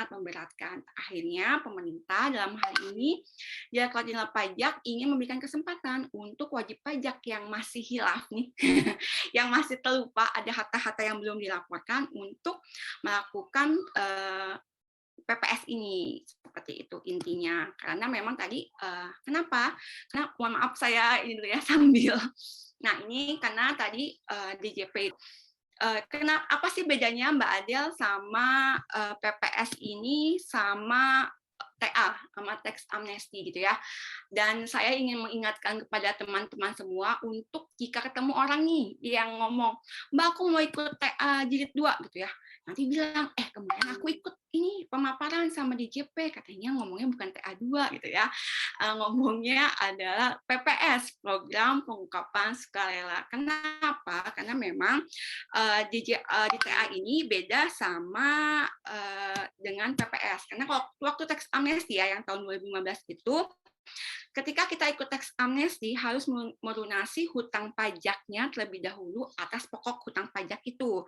sangat memberatkan. Akhirnya pemerintah dalam hal ini Direktorat Jenderal Pajak ingin memberikan kesempatan untuk wajib pajak yang masih hilaf nih, yang masih terlupa ada harta-harta yang belum dilaporkan untuk melakukan PPS ini, seperti itu intinya. Karena memang tadi kenapa? Karena mohon maaf saya ini dulu ya sambil. Nah ini karena tadi DJP. Apa sih bedanya Mbak Adel sama PPS ini sama TA, sama teks amnesti gitu ya. Dan saya ingin mengingatkan kepada teman-teman semua untuk jika ketemu orang nih yang ngomong, Mbak aku mau ikut TA jilid 2 gitu ya. Nanti bilang, kemarin aku ikut ini pemaparan sama DJP, katanya ngomongnya bukan TA2 gitu ya. Ngomongnya adalah PPS, Program Pengungkapan Sukarela. Kenapa? Karena memang di TA ini beda sama dengan PPS. Karena kalau waktu teks amnesti ya yang tahun 2015 itu, ketika kita ikut teks amnesti harus melunasi hutang pajaknya terlebih dahulu atas pokok hutang pajak itu.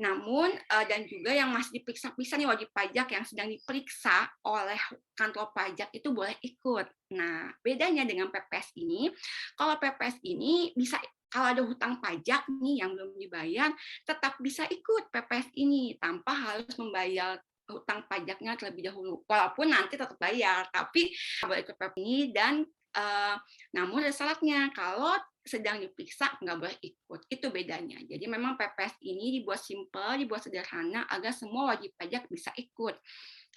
Namun dan juga yang masih diperiksa nih wajib pajak yang sedang diperiksa oleh kantor pajak itu boleh ikut. Nah, bedanya dengan PPS ini, kalau PPS ini bisa kalau ada hutang pajak nih yang belum dibayar, tetap bisa ikut PPS ini tanpa harus membayar hutang pajaknya terlebih dahulu. Walaupun nanti tetap bayar, tapi boleh ikut PPS ini dan namun ada syaratnya kalau sedang diperiksa nggak boleh ikut. Itu bedanya. Jadi memang PPS ini dibuat simpel, dibuat sederhana agar semua wajib pajak bisa ikut.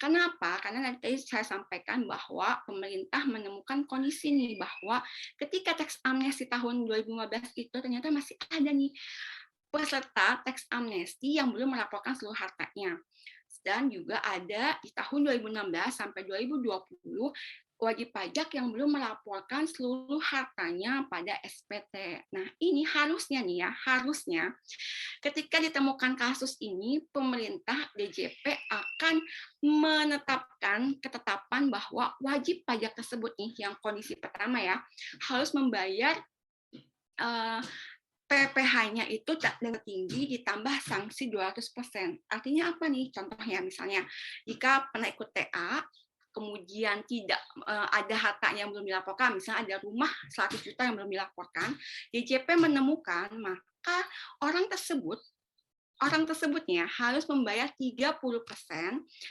Kenapa? Karena tadi saya sampaikan bahwa pemerintah menemukan kondisi nih bahwa ketika teks amnesti tahun 2015 itu ternyata masih ada nih peserta teks amnesti yang belum melaporkan seluruh hartanya. Dan juga ada di tahun 2016 sampai 2020 wajib pajak yang belum melaporkan seluruh hartanya pada SPT. Nah, ini harusnya nih ya, harusnya ketika ditemukan kasus ini, pemerintah DJP akan menetapkan ketetapan bahwa wajib pajak tersebut nih, yang kondisi pertama ya, harus membayar PPh-nya itu dengan tinggi ditambah sanksi 200%. Artinya apa nih? Contohnya misalnya, jika pernah ikut TA, kemudian tidak ada hartanya yang belum dilaporkan, misalnya ada rumah 100 juta yang belum dilaporkan, DJP menemukan, maka orang tersebutnya harus membayar 30%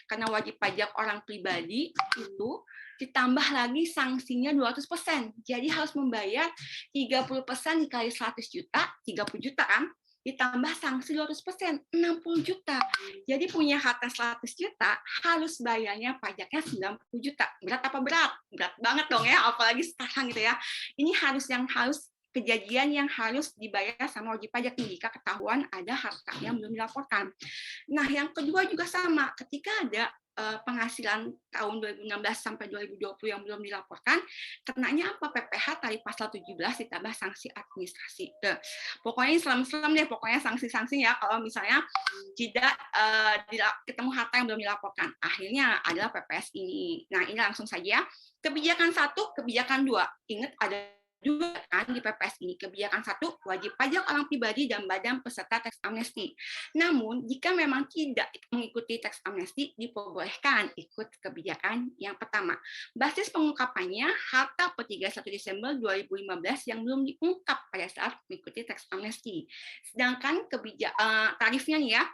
karena wajib pajak orang pribadi itu ditambah lagi sanksinya 200%. Jadi harus membayar 30% dikali 100 juta, 30 juta kan? Ditambah sanksi 200%, 60 juta. Jadi punya harta 100 juta, harus bayarnya pajaknya 90 juta. Berat apa berat? Berat banget dong ya, apalagi sekarang gitu ya. Ini harus kejadian yang harus dibayar sama wajib pajak nih, jika ketahuan ada harta yang belum dilaporkan. Nah, yang kedua juga sama, ketika ada penghasilan tahun 2016 sampai 2020 yang belum dilaporkan, kenanya apa? PPh tarif pasal 17 ditambah sanksi administrasi. Pokoknya selam-selam deh, pokoknya sanksi-sanksinya kalau misalnya tidak ketemu harta yang belum dilaporkan. Akhirnya adalah PPS ini. Nah, ini langsung saja. Kebijakan 1, kebijakan 2. Ingat ada juga kan di PPS ini, kebijakan 1 wajib pajak orang pribadi dan badan peserta teks amnesti. Namun jika memang tidak mengikuti teks amnesti, diperbolehkan ikut kebijakan yang pertama. Basis pengungkapannya harta per 31 Desember 2015 yang belum diungkap pada saat mengikuti teks amnesti. Sedangkan tarifnya nih ya,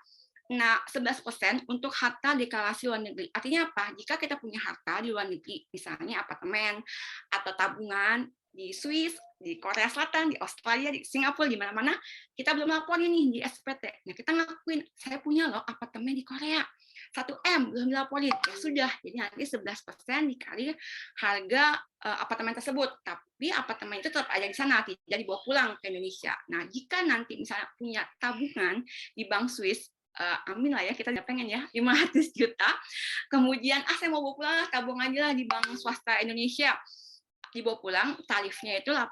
nah, 11% untuk harta deklarasi luar negeri. Artinya apa? Jika kita punya harta di luar negeri, misalnya apartemen atau tabungan di Swiss, di Korea Selatan, di Australia, di Singapura, di mana-mana, kita belum laporin nih di SPT. Nah, kita ngakuin, saya punya loh apartemen di Korea. 1M belum dilaporin. Ya sudah, jadi nanti 11% dikali harga apartemen tersebut. Tapi apartemen itu tetap ada di sana, tidak dibawa pulang ke Indonesia. Nah, jika nanti misalnya punya tabungan di Bank Swiss, amin lah ya, kita udah pengen ya 500 juta, kemudian saya mau bawa pulang tabung aja lah di bank swasta Indonesia, dibawa pulang, tarifnya itu 8%,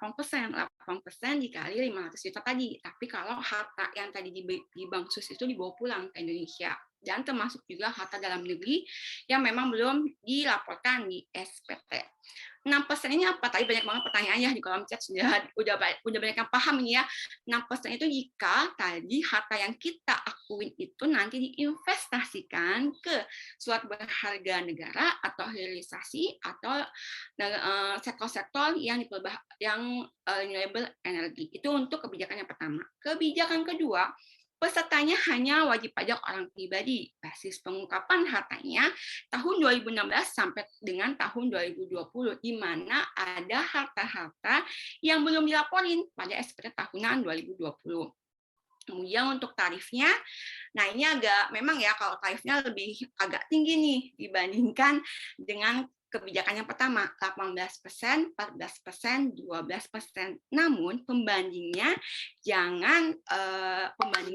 8% dikali 500 juta tadi. Tapi kalau harta yang tadi di bank Swiss itu dibawa pulang ke Indonesia, dan termasuk juga harta dalam negeri yang memang belum dilaporkan di SPT. 6% ini apa? Tadi banyak banget pertanyaannya di kolom chat, udah banyak yang paham ini ya. 6% itu jika tadi harta yang kita akuin itu nanti diinvestasikan ke suatu berharga negara atau hilirisasi atau sektor-sektor yang renewable energy. Itu untuk kebijakan yang pertama. Kebijakan kedua, pesertanya hanya wajib pajak orang pribadi. Basis pengungkapan hartanya tahun 2016 sampai dengan tahun 2020, di mana ada harta-harta yang belum dilaporin pada SPT tahunan 2020. Kemudian untuk tarifnya, nah ini memang ya kalau tarifnya agak tinggi nih dibandingkan dengan kebijakan yang pertama, 18%, 14%, 12%. Namun pembandingnya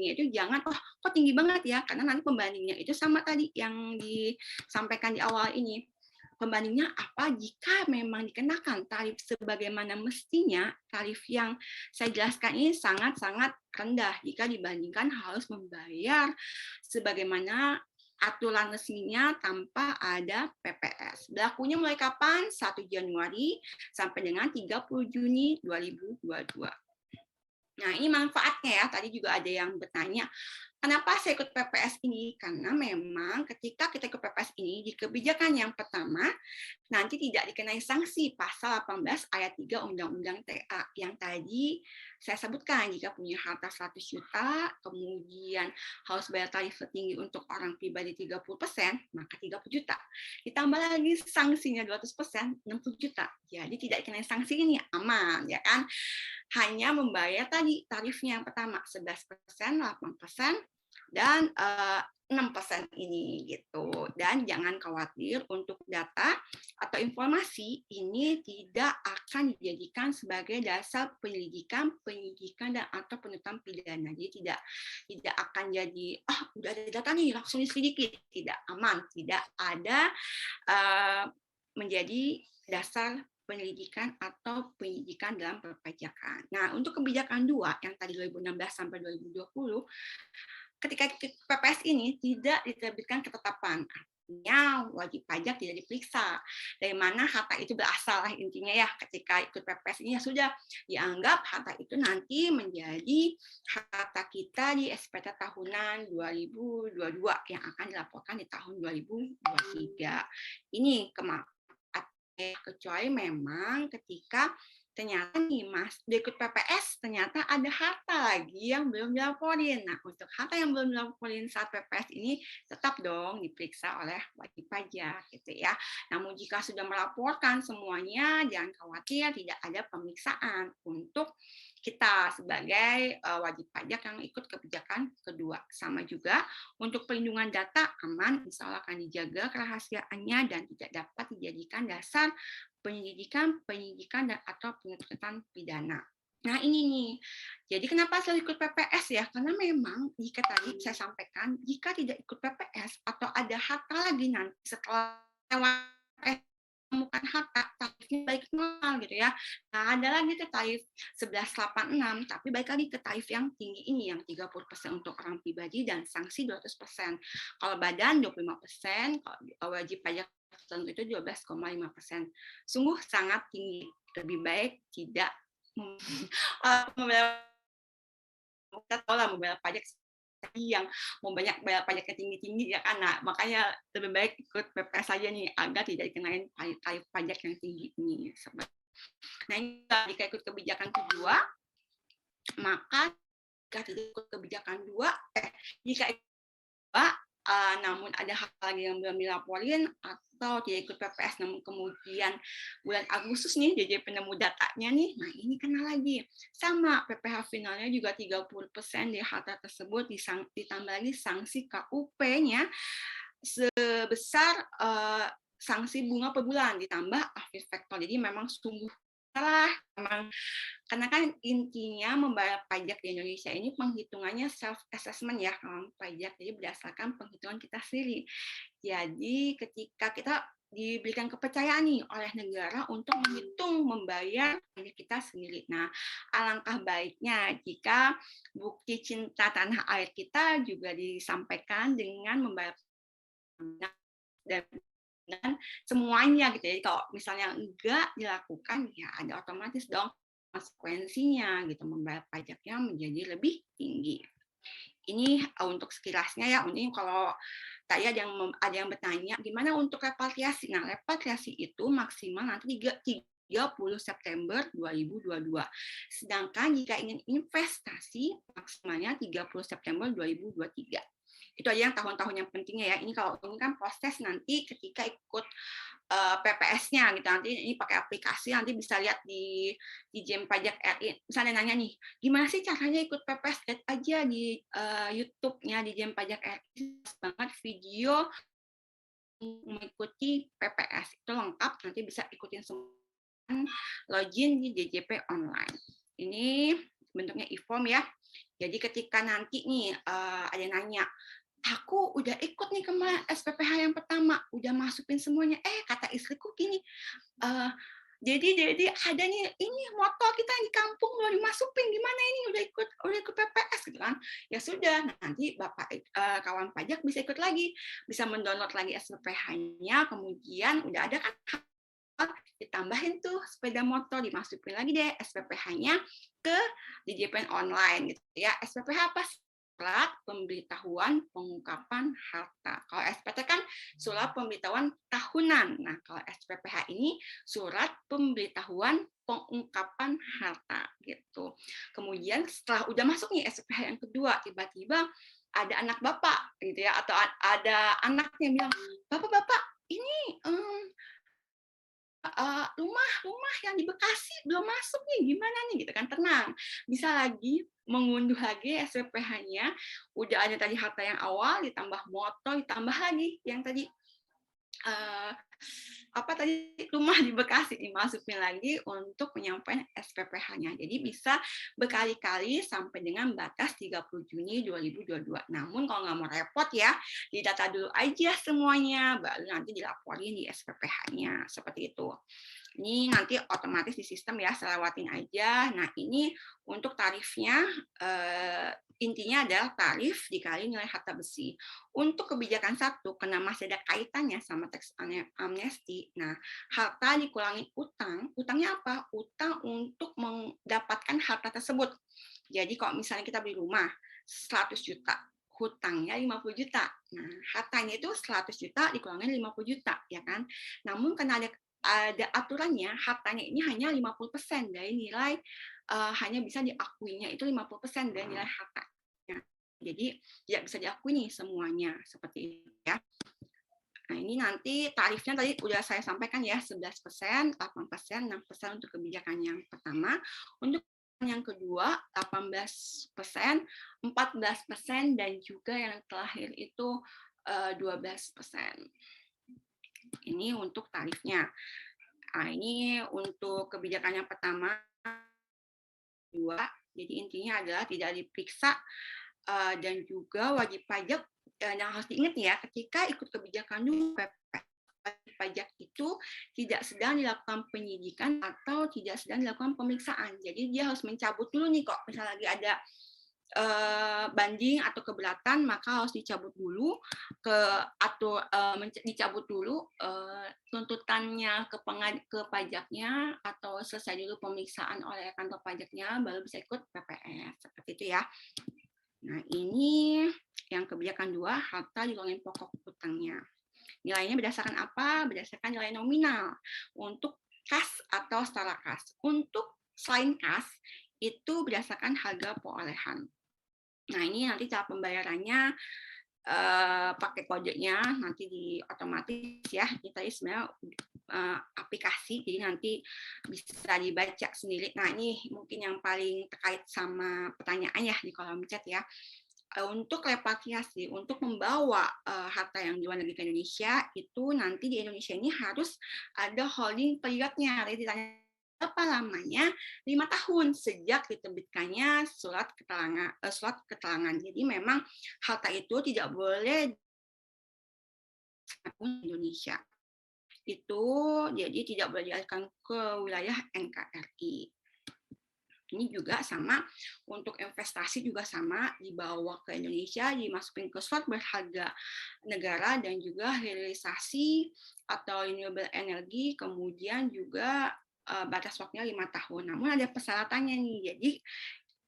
itu jangan kok tinggi banget ya, karena nanti pembandingnya itu sama tadi yang disampaikan di awal ini. Pembandingnya apa? Jika memang dikenakan tarif sebagaimana mestinya, tarif yang saya jelaskan ini sangat-sangat rendah jika dibandingkan harus membayar sebagaimana aturan resminya tanpa ada PPS. Berlakunya mulai kapan? 1 Januari sampai dengan 30 Juni 2022. Nah, ini manfaatnya ya. Tadi juga ada yang bertanya, kenapa saya ikut PPS ini? Karena memang ketika kita ikut PPS ini, di kebijakan yang pertama, nanti tidak dikenai sanksi pasal 18 ayat 3 Undang-Undang TA yang tadi saya sebutkan. Jika punya harta 100 juta, kemudian harus bayar tarif tertinggi untuk orang pribadi 30%, maka 30 juta. Ditambah lagi sanksinya 200%, 60 juta. Jadi tidak dikenai sanksi ini, aman, ya kan? Hanya membayar tadi tarifnya yang pertama 11%, 8%, dan 6% ini gitu. Dan jangan khawatir, untuk data atau informasi ini tidak akan dijadikan sebagai dasar penyelidikan dan atau penuntutan pidana. Jadi tidak akan jadi udah ada data nih langsung diselidiki. Tidak, aman, tidak ada menjadi dasar penyelidikan atau penyidikan dalam perpajakan. Nah, untuk kebijakan 2 yang tadi 2016 sampai 2020, ketika PPS ini tidak diterbitkan ketetapan, artinya wajib pajak tidak diperiksa dari mana harta itu berasal, intinya ya. Ketika ikut PPS ini ya sudah dianggap harta itu nanti menjadi harta kita di SPT tahunan 2022 yang akan dilaporkan di tahun 2023. Ini kecuali memang ketika ternyata nih Mas, dia ikut PPS, ternyata ada harta lagi yang belum dilaporin. Nah, untuk harta yang belum dilaporin saat PPS ini tetap dong diperiksa oleh wajib pajak gitu ya. Namun jika sudah melaporkan semuanya, jangan khawatir, tidak ada pemeriksaan untuk kita sebagai wajib pajak yang ikut kebijakan kedua. Sama juga untuk perlindungan data aman, insya Allah akan dijaga kerahasiaannya dan tidak dapat dijadikan dasar penyidikan dan atau penuntutan pidana. Nah ini nih, jadi kenapa saya ikut PPS ya? Karena memang jika tadi saya sampaikan, jika tidak ikut PPS atau ada harta lagi nanti setelah menemukan harta, tarifnya baik nol gitu ya. Nah ada lagi ke tarif 1186, tapi baik lagi ke tarif yang tinggi ini, yang 30% untuk orang pribadi dan sanksi 200%. Kalau badan 25%, kalau wajib pajak tertentu itu 12,5%. Sungguh sangat tinggi. Lebih baik tidak kita tahu lah membayar pajak yang mau banyak bayar pajaknya tinggi-tinggi ya kan. Nah, makanya lebih baik ikut PPS saja nih agar tidak dikenain tarif pajak yang tinggi ini. Nah, jika ikut kebijakan kedua, maka jika tidak ikut kebijakan jika ikut namun ada hal lagi yang belum dilaporin atau tidak ikut PPS namun kemudian bulan Agustus nih jadi penemu datanya nih, nah ini kena lagi sama PPh finalnya juga 30% di harta tersebut, ditambah lagi sanksi KUP-nya sebesar sanksi bunga per bulan ditambah after factor. Jadi memang sungguh salah memang, karena kan intinya membayar pajak di Indonesia ini penghitungannya self assessment ya kalau pajak, jadi berdasarkan penghitungan kita sendiri. Jadi ketika kita diberikan kepercayaan nih oleh negara untuk menghitung membayar pajak kita sendiri. Nah, alangkah baiknya jika bukti cinta tanah air kita juga disampaikan dengan membayar dan dan semuanya gitu ya. Kalau misalnya enggak dilakukan, ya ada otomatis dong konsekuensinya gitu, membayar pajaknya menjadi lebih tinggi. Ini untuk sekilasnya ya. Ini kalau tadi ada yang bertanya gimana untuk repatriasi. Nah, repatriasi itu maksimal nanti 30 September 2022. Sedangkan jika ingin investasi maksimalnya 30 September 2023. Itu aja yang tahun-tahun yang pentingnya ya. Ini kalau ini kan proses nanti ketika ikut PPS-nya gitu. Nanti ini pakai aplikasi, nanti bisa lihat di Dijen Pajak RI. Misalnya nanya nih, gimana sih caranya ikut PPS? Lihat aja di YouTube-nya Dijen Pajak RI, banget video mengikuti PPS. Itu lengkap, nanti bisa ikutin semua login di DJP online. Ini bentuknya e-form ya. Jadi ketika nanti nih ada yang nanya, aku udah ikut nih kemarin SPPH yang pertama, udah masukin semuanya. Kata istriku gini, jadi ada nih ini motor kita yang di kampung belum dimasukin, gimana ini udah ikut PPS gitu kan. Ya sudah, nanti Bapak kawan pajak bisa ikut lagi, bisa mendownload lagi SPPH-nya, kemudian udah ada kan ditambahin tuh sepeda motor, dimasukin lagi deh SPPH-nya ke DJPN online gitu ya. SPPH apa sih? Surat pemberitahuan pengungkapan harta. Kalau SPT kan surat pemberitahuan tahunan. Nah, kalau SPPH ini surat pemberitahuan pengungkapan harta gitu. Kemudian setelah udah masuk nih SPPH yang kedua, tiba-tiba ada anak bapak gitu ya, atau ada anaknya bilang, bapak ini rumah yang di Bekasi belum masuk nih, gimana nih gitu kan. Tenang, bisa lagi mengunduh lagi SPPH-nya, udah ada tadi harta yang awal, ditambah motor, ditambah lagi yang tadi rumah di Bekasi, dimasukin lagi untuk penyampaian SPPH-nya. Jadi bisa berkali-kali sampai dengan batas 30 Juni 2022. Namun kalau nggak mau repot ya, didata dulu aja semuanya, baru nanti dilaporin di SPPH-nya, seperti itu. Ini nanti otomatis di sistem ya, selewatin aja. Nah, ini untuk tarifnya, intinya adalah tarif dikali nilai harta besi. Untuk kebijakan satu, karena masih ada kaitannya sama teks amnesti, nah, harta dikurangi utang. Utangnya apa? Utang untuk mendapatkan harta tersebut. Jadi kalau misalnya kita beli rumah 100 juta, hutangnya 50 juta. Nah, hartanya itu 100 juta dikurangin 50 juta, ya kan? Namun karena ada aturannya, hartanya ini hanya 50% dari nilai, hanya bisa diakuinya itu 50% dari nilai hartanya. Jadi tidak bisa diakui nih semuanya, seperti itu ya. Nah, ini nanti tarifnya tadi udah saya sampaikan ya, 11%, 8%, 6% untuk kebijakan yang pertama. Untuk yang kedua, 18%, 14%, dan juga yang terakhir itu 12%. Ini untuk tarifnya. Nah, ini untuk kebijakan yang pertama, kedua. Jadi intinya adalah tidak diperiksa dan juga wajib pajak yang harus diingat ya, ketika ikut kebijakan pajak itu tidak sedang dilakukan penyidikan atau tidak sedang dilakukan pemeriksaan. Jadi dia harus mencabut dulu nih kok, misalnya lagi ada banding atau keberatan, maka harus dicabut dulu dicabut dulu tuntutannya ke pajaknya, atau selesai dulu pemeriksaan oleh kantor pajaknya, baru bisa ikut PPS, seperti itu ya. Nah, ini yang kebijakan 2, harta dikurangi pokok utangnya. Nilainya berdasarkan apa? Berdasarkan nilai nominal untuk kas atau setara kas. Untuk selain kas, itu berdasarkan harga perolehan. Nah, ini nanti cara pembayarannya pakai kodenya nanti di otomatis ya. Ini tadi sebenarnya aplikasi, jadi nanti bisa dibaca sendiri. Nah, ini mungkin yang paling terkait sama pertanyaan ya di kolom chat ya. Untuk repatriasi, untuk membawa harta yang di luar negeri ke Indonesia, itu nanti di Indonesia ini harus ada holding periodnya. Tadi ditanya berapa lamanya? 5 tahun sejak diterbitkannya surat keterangan. Jadi memang harta itu tidak boleh di Indonesia. Itu jadi tidak boleh dialihkan ke wilayah NKRI. Ini juga sama, untuk investasi juga sama, dibawa ke Indonesia, dimasukin ke slot berharga negara, dan juga hilirisasi atau renewable energy, kemudian juga batas waktunya 5 tahun. Namun ada persyaratannya nih, jadi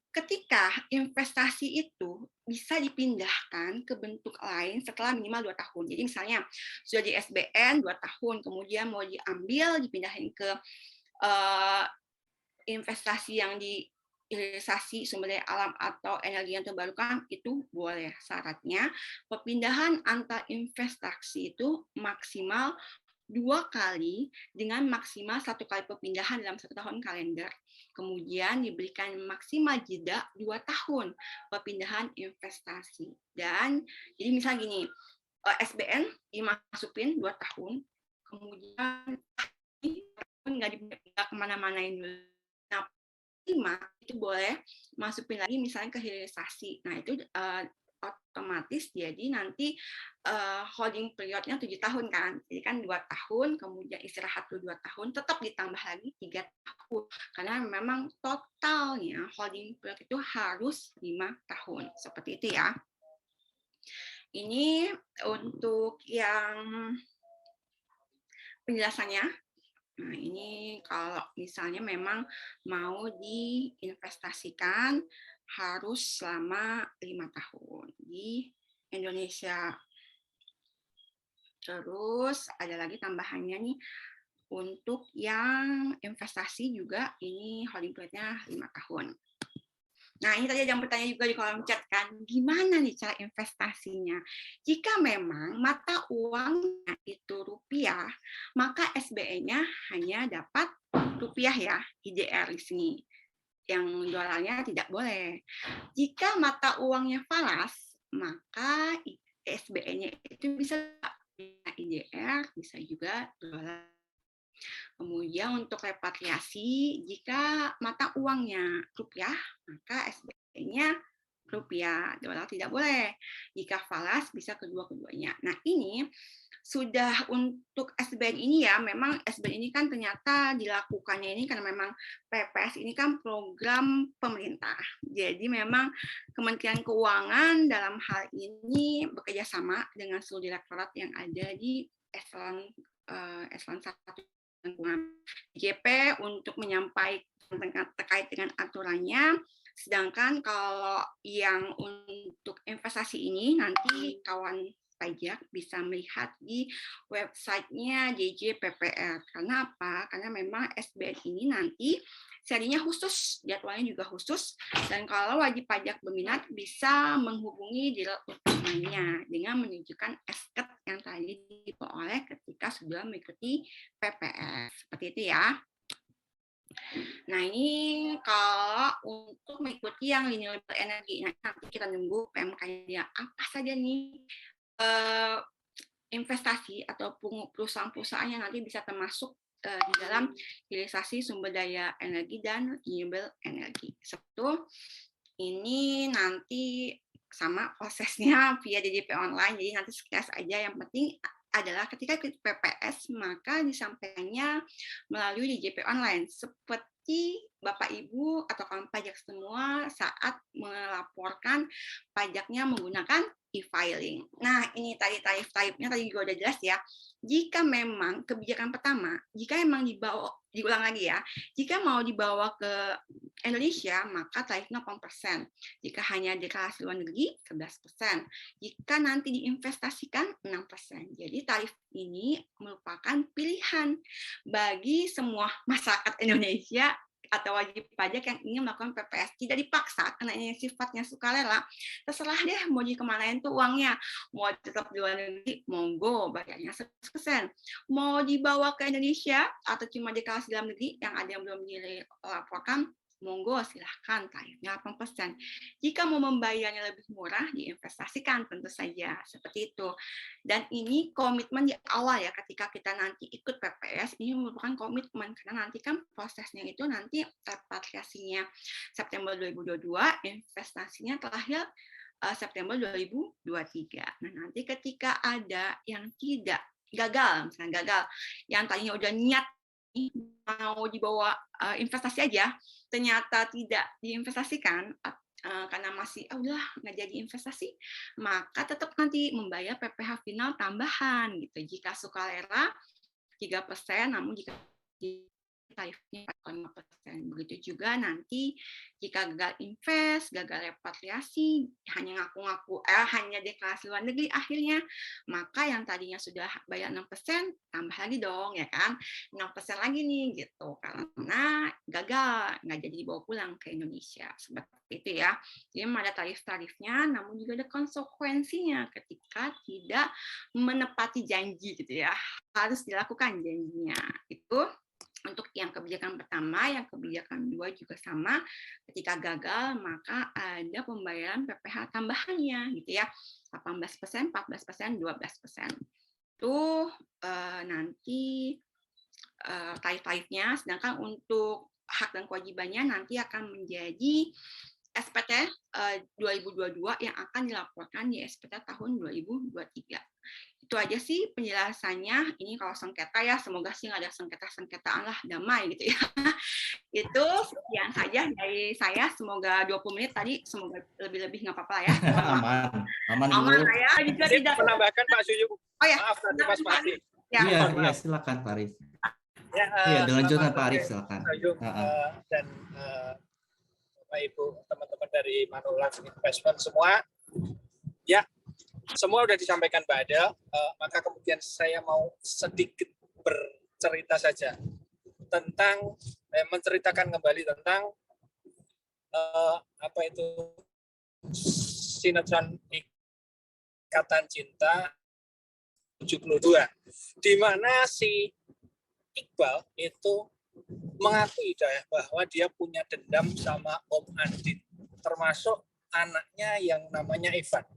ketika investasi itu bisa dipindahkan ke bentuk lain setelah minimal 2 tahun. Jadi misalnya sudah di SBN 2 tahun, kemudian mau diambil, dipindahin ke investasi yang di hilirisasi sumber daya alam atau energi yang terbarukan, itu boleh. Syaratnya perpindahan antar investasi itu maksimal 2 kali dengan maksimal 1 kali perpindahan dalam 1 tahun kalender. Kemudian diberikan maksimal jeda 2 tahun perpindahan investasi. Dan jadi misal gini, SBN dimasukin 2 tahun, kemudian nggak kemana-manain dulu. Nah, 5 itu boleh masukin lagi misalnya ke hilirisasi. Nah, itu otomatis jadi nanti holding periodnya 7 tahun kan. Jadi kan 2 tahun, kemudian istirahat 2 tahun, tetap ditambah lagi 3 tahun. Karena memang totalnya holding period itu harus 5 tahun. Seperti itu ya. Ini untuk yang penjelasannya. Nah, ini kalau misalnya memang mau diinvestasikan harus selama 5 tahun di Indonesia. Terus ada lagi tambahannya nih, untuk yang investasi juga ini holding period-nya 5 tahun. Nah, ini tadi ada yang bertanya juga di kolom chat kan, gimana nih cara investasinya? Jika memang mata uangnya itu rupiah, maka SBN-nya hanya dapat rupiah ya, IDR di sini. Yang dolarnya tidak boleh. Jika mata uangnya falas, maka SBN-nya itu bisa IDR, bisa juga dolar. Kemudian untuk repatriasi, jika mata uangnya rupiah, maka SBN-nya rupiah, dolar tidak boleh. Jika falas, bisa kedua-keduanya. Nah, ini sudah untuk SBN ini ya, memang SBN ini kan ternyata dilakukannya ini karena memang PPS ini kan program pemerintah. Jadi memang Kementerian Keuangan dalam hal ini bekerja sama dengan seluruh direktorat yang ada di eselon 1 JP untuk menyampaikan terkait dengan aturannya. Sedangkan kalau yang untuk investasi ini nanti kawan pajak bisa melihat di websitenya JJPPR. Karena apa? Karena memang SBN ini nanti serinya khusus, jadwalnya juga khusus, dan kalau wajib pajak berminat bisa menghubungi dealer utamanya dengan menunjukkan SKED yang tadi diperoleh ketika sudah mengikuti PPS. Seperti itu ya. Nah, ini kalau untuk mengikuti yang renewable energy, nah, nanti kita nunggu PMK-nya apa saja nih investasi atau perusahaan-perusahaan yang nanti bisa termasuk di dalam hilirisasi sumber daya energi dan renewable energy. Satu, ini nanti sama prosesnya via DJP online, jadi nanti sekilas aja. Yang penting adalah ketika ikut PPS, maka disampaikannya melalui DJP online, seperti Bapak Ibu atau kawan pajak semua saat melaporkan pajaknya menggunakan e-filing. Nah, ini tadi tarif-tarifnya tadi juga udah jelas ya. Jika memang kebijakan pertama, jika memang diulang lagi ya, jika mau dibawa ke Indonesia, maka tarifnya 8%. Jika hanya deklarasi luar negeri, 11%. Jika nanti diinvestasikan, 6%. Jadi tarif ini merupakan pilihan bagi semua masyarakat Indonesia atau wajib pajak yang ingin melakukan PPS. Tidak dipaksa, karena ini sifatnya sukarela. Terserah deh mau dikemanain tuh uangnya. Mau tetap di luar negeri, monggo, bayarnya 100%. Mau dibawa ke Indonesia, atau cuma deklarasi dalam negeri, yang ada yang belum dilaporkan, monggo silahkan, tarifnya 8%. Jika mau membayarnya lebih murah, diinvestasikan tentu saja, seperti itu. Dan ini komitmen di awal ya, ketika kita nanti ikut PPS, ini merupakan komitmen, karena nanti kan prosesnya itu nanti repatriasinya September 2022, investasinya terakhir September 2023. Nah, nanti ketika ada yang tidak gagal, misalnya gagal, yang tadinya udah niat mau dibawa investasi aja, ternyata tidak diinvestasikan, karena masih udahlah nggak jadi investasi, maka tetap nanti membayar PPh final tambahan gitu. Jika sukarela 3%, namun jika tarifnya 4,5%. Begitu juga nanti jika gagal invest, gagal repatriasi, hanya ngaku-ngaku, hanya deklarasi luar negeri akhirnya, maka yang tadinya sudah bayar 6%, tambah lagi dong, ya kan? 6% lagi nih, gitu. Karena gagal, nggak jadi dibawa pulang ke Indonesia. Seperti itu ya. Jadi ada tarif-tarifnya, namun juga ada konsekuensinya ketika tidak menepati janji, gitu ya. Harus dilakukan janjinya. Itu untuk yang kebijakan pertama. Yang kebijakan kedua juga sama, ketika gagal maka ada pembayaran PPh tambahannya gitu ya, 18%, 14%, 12%. Itu nanti tarif-tarifnya. Sedangkan untuk hak dan kewajibannya nanti akan menjadi SPT 2022 yang akan dilaporkan di SPT tahun 2023. Itu aja sih penjelasannya. Ini kalau sengketa ya, semoga sih nggak ada sengketa-sengketaan lah, damai gitu ya. Itu sekian saja dari saya. Semoga 20 menit tadi, semoga lebih-lebih nggak apa-apa ya. Aman Aman dulu. ya, juga tidak menambahkan Pak Suyu. Oh ya, Maaf tadi Mas Fahri. Ya. Iya, silakan Pak Arif. Iya, dilanjutkan Pak Arif, silakan. Dan Bapak Ibu, teman-teman dari Manulang Investment semua, ya semua sudah disampaikan Mbak Adel, maka kemudian saya mau sedikit bercerita saja tentang menceritakan kembali tentang apa itu sinetron Ikatan Cinta 72, di mana si Iqbal itu mengakui bahwa dia punya dendam sama Om Andin, termasuk anaknya yang namanya Ivan.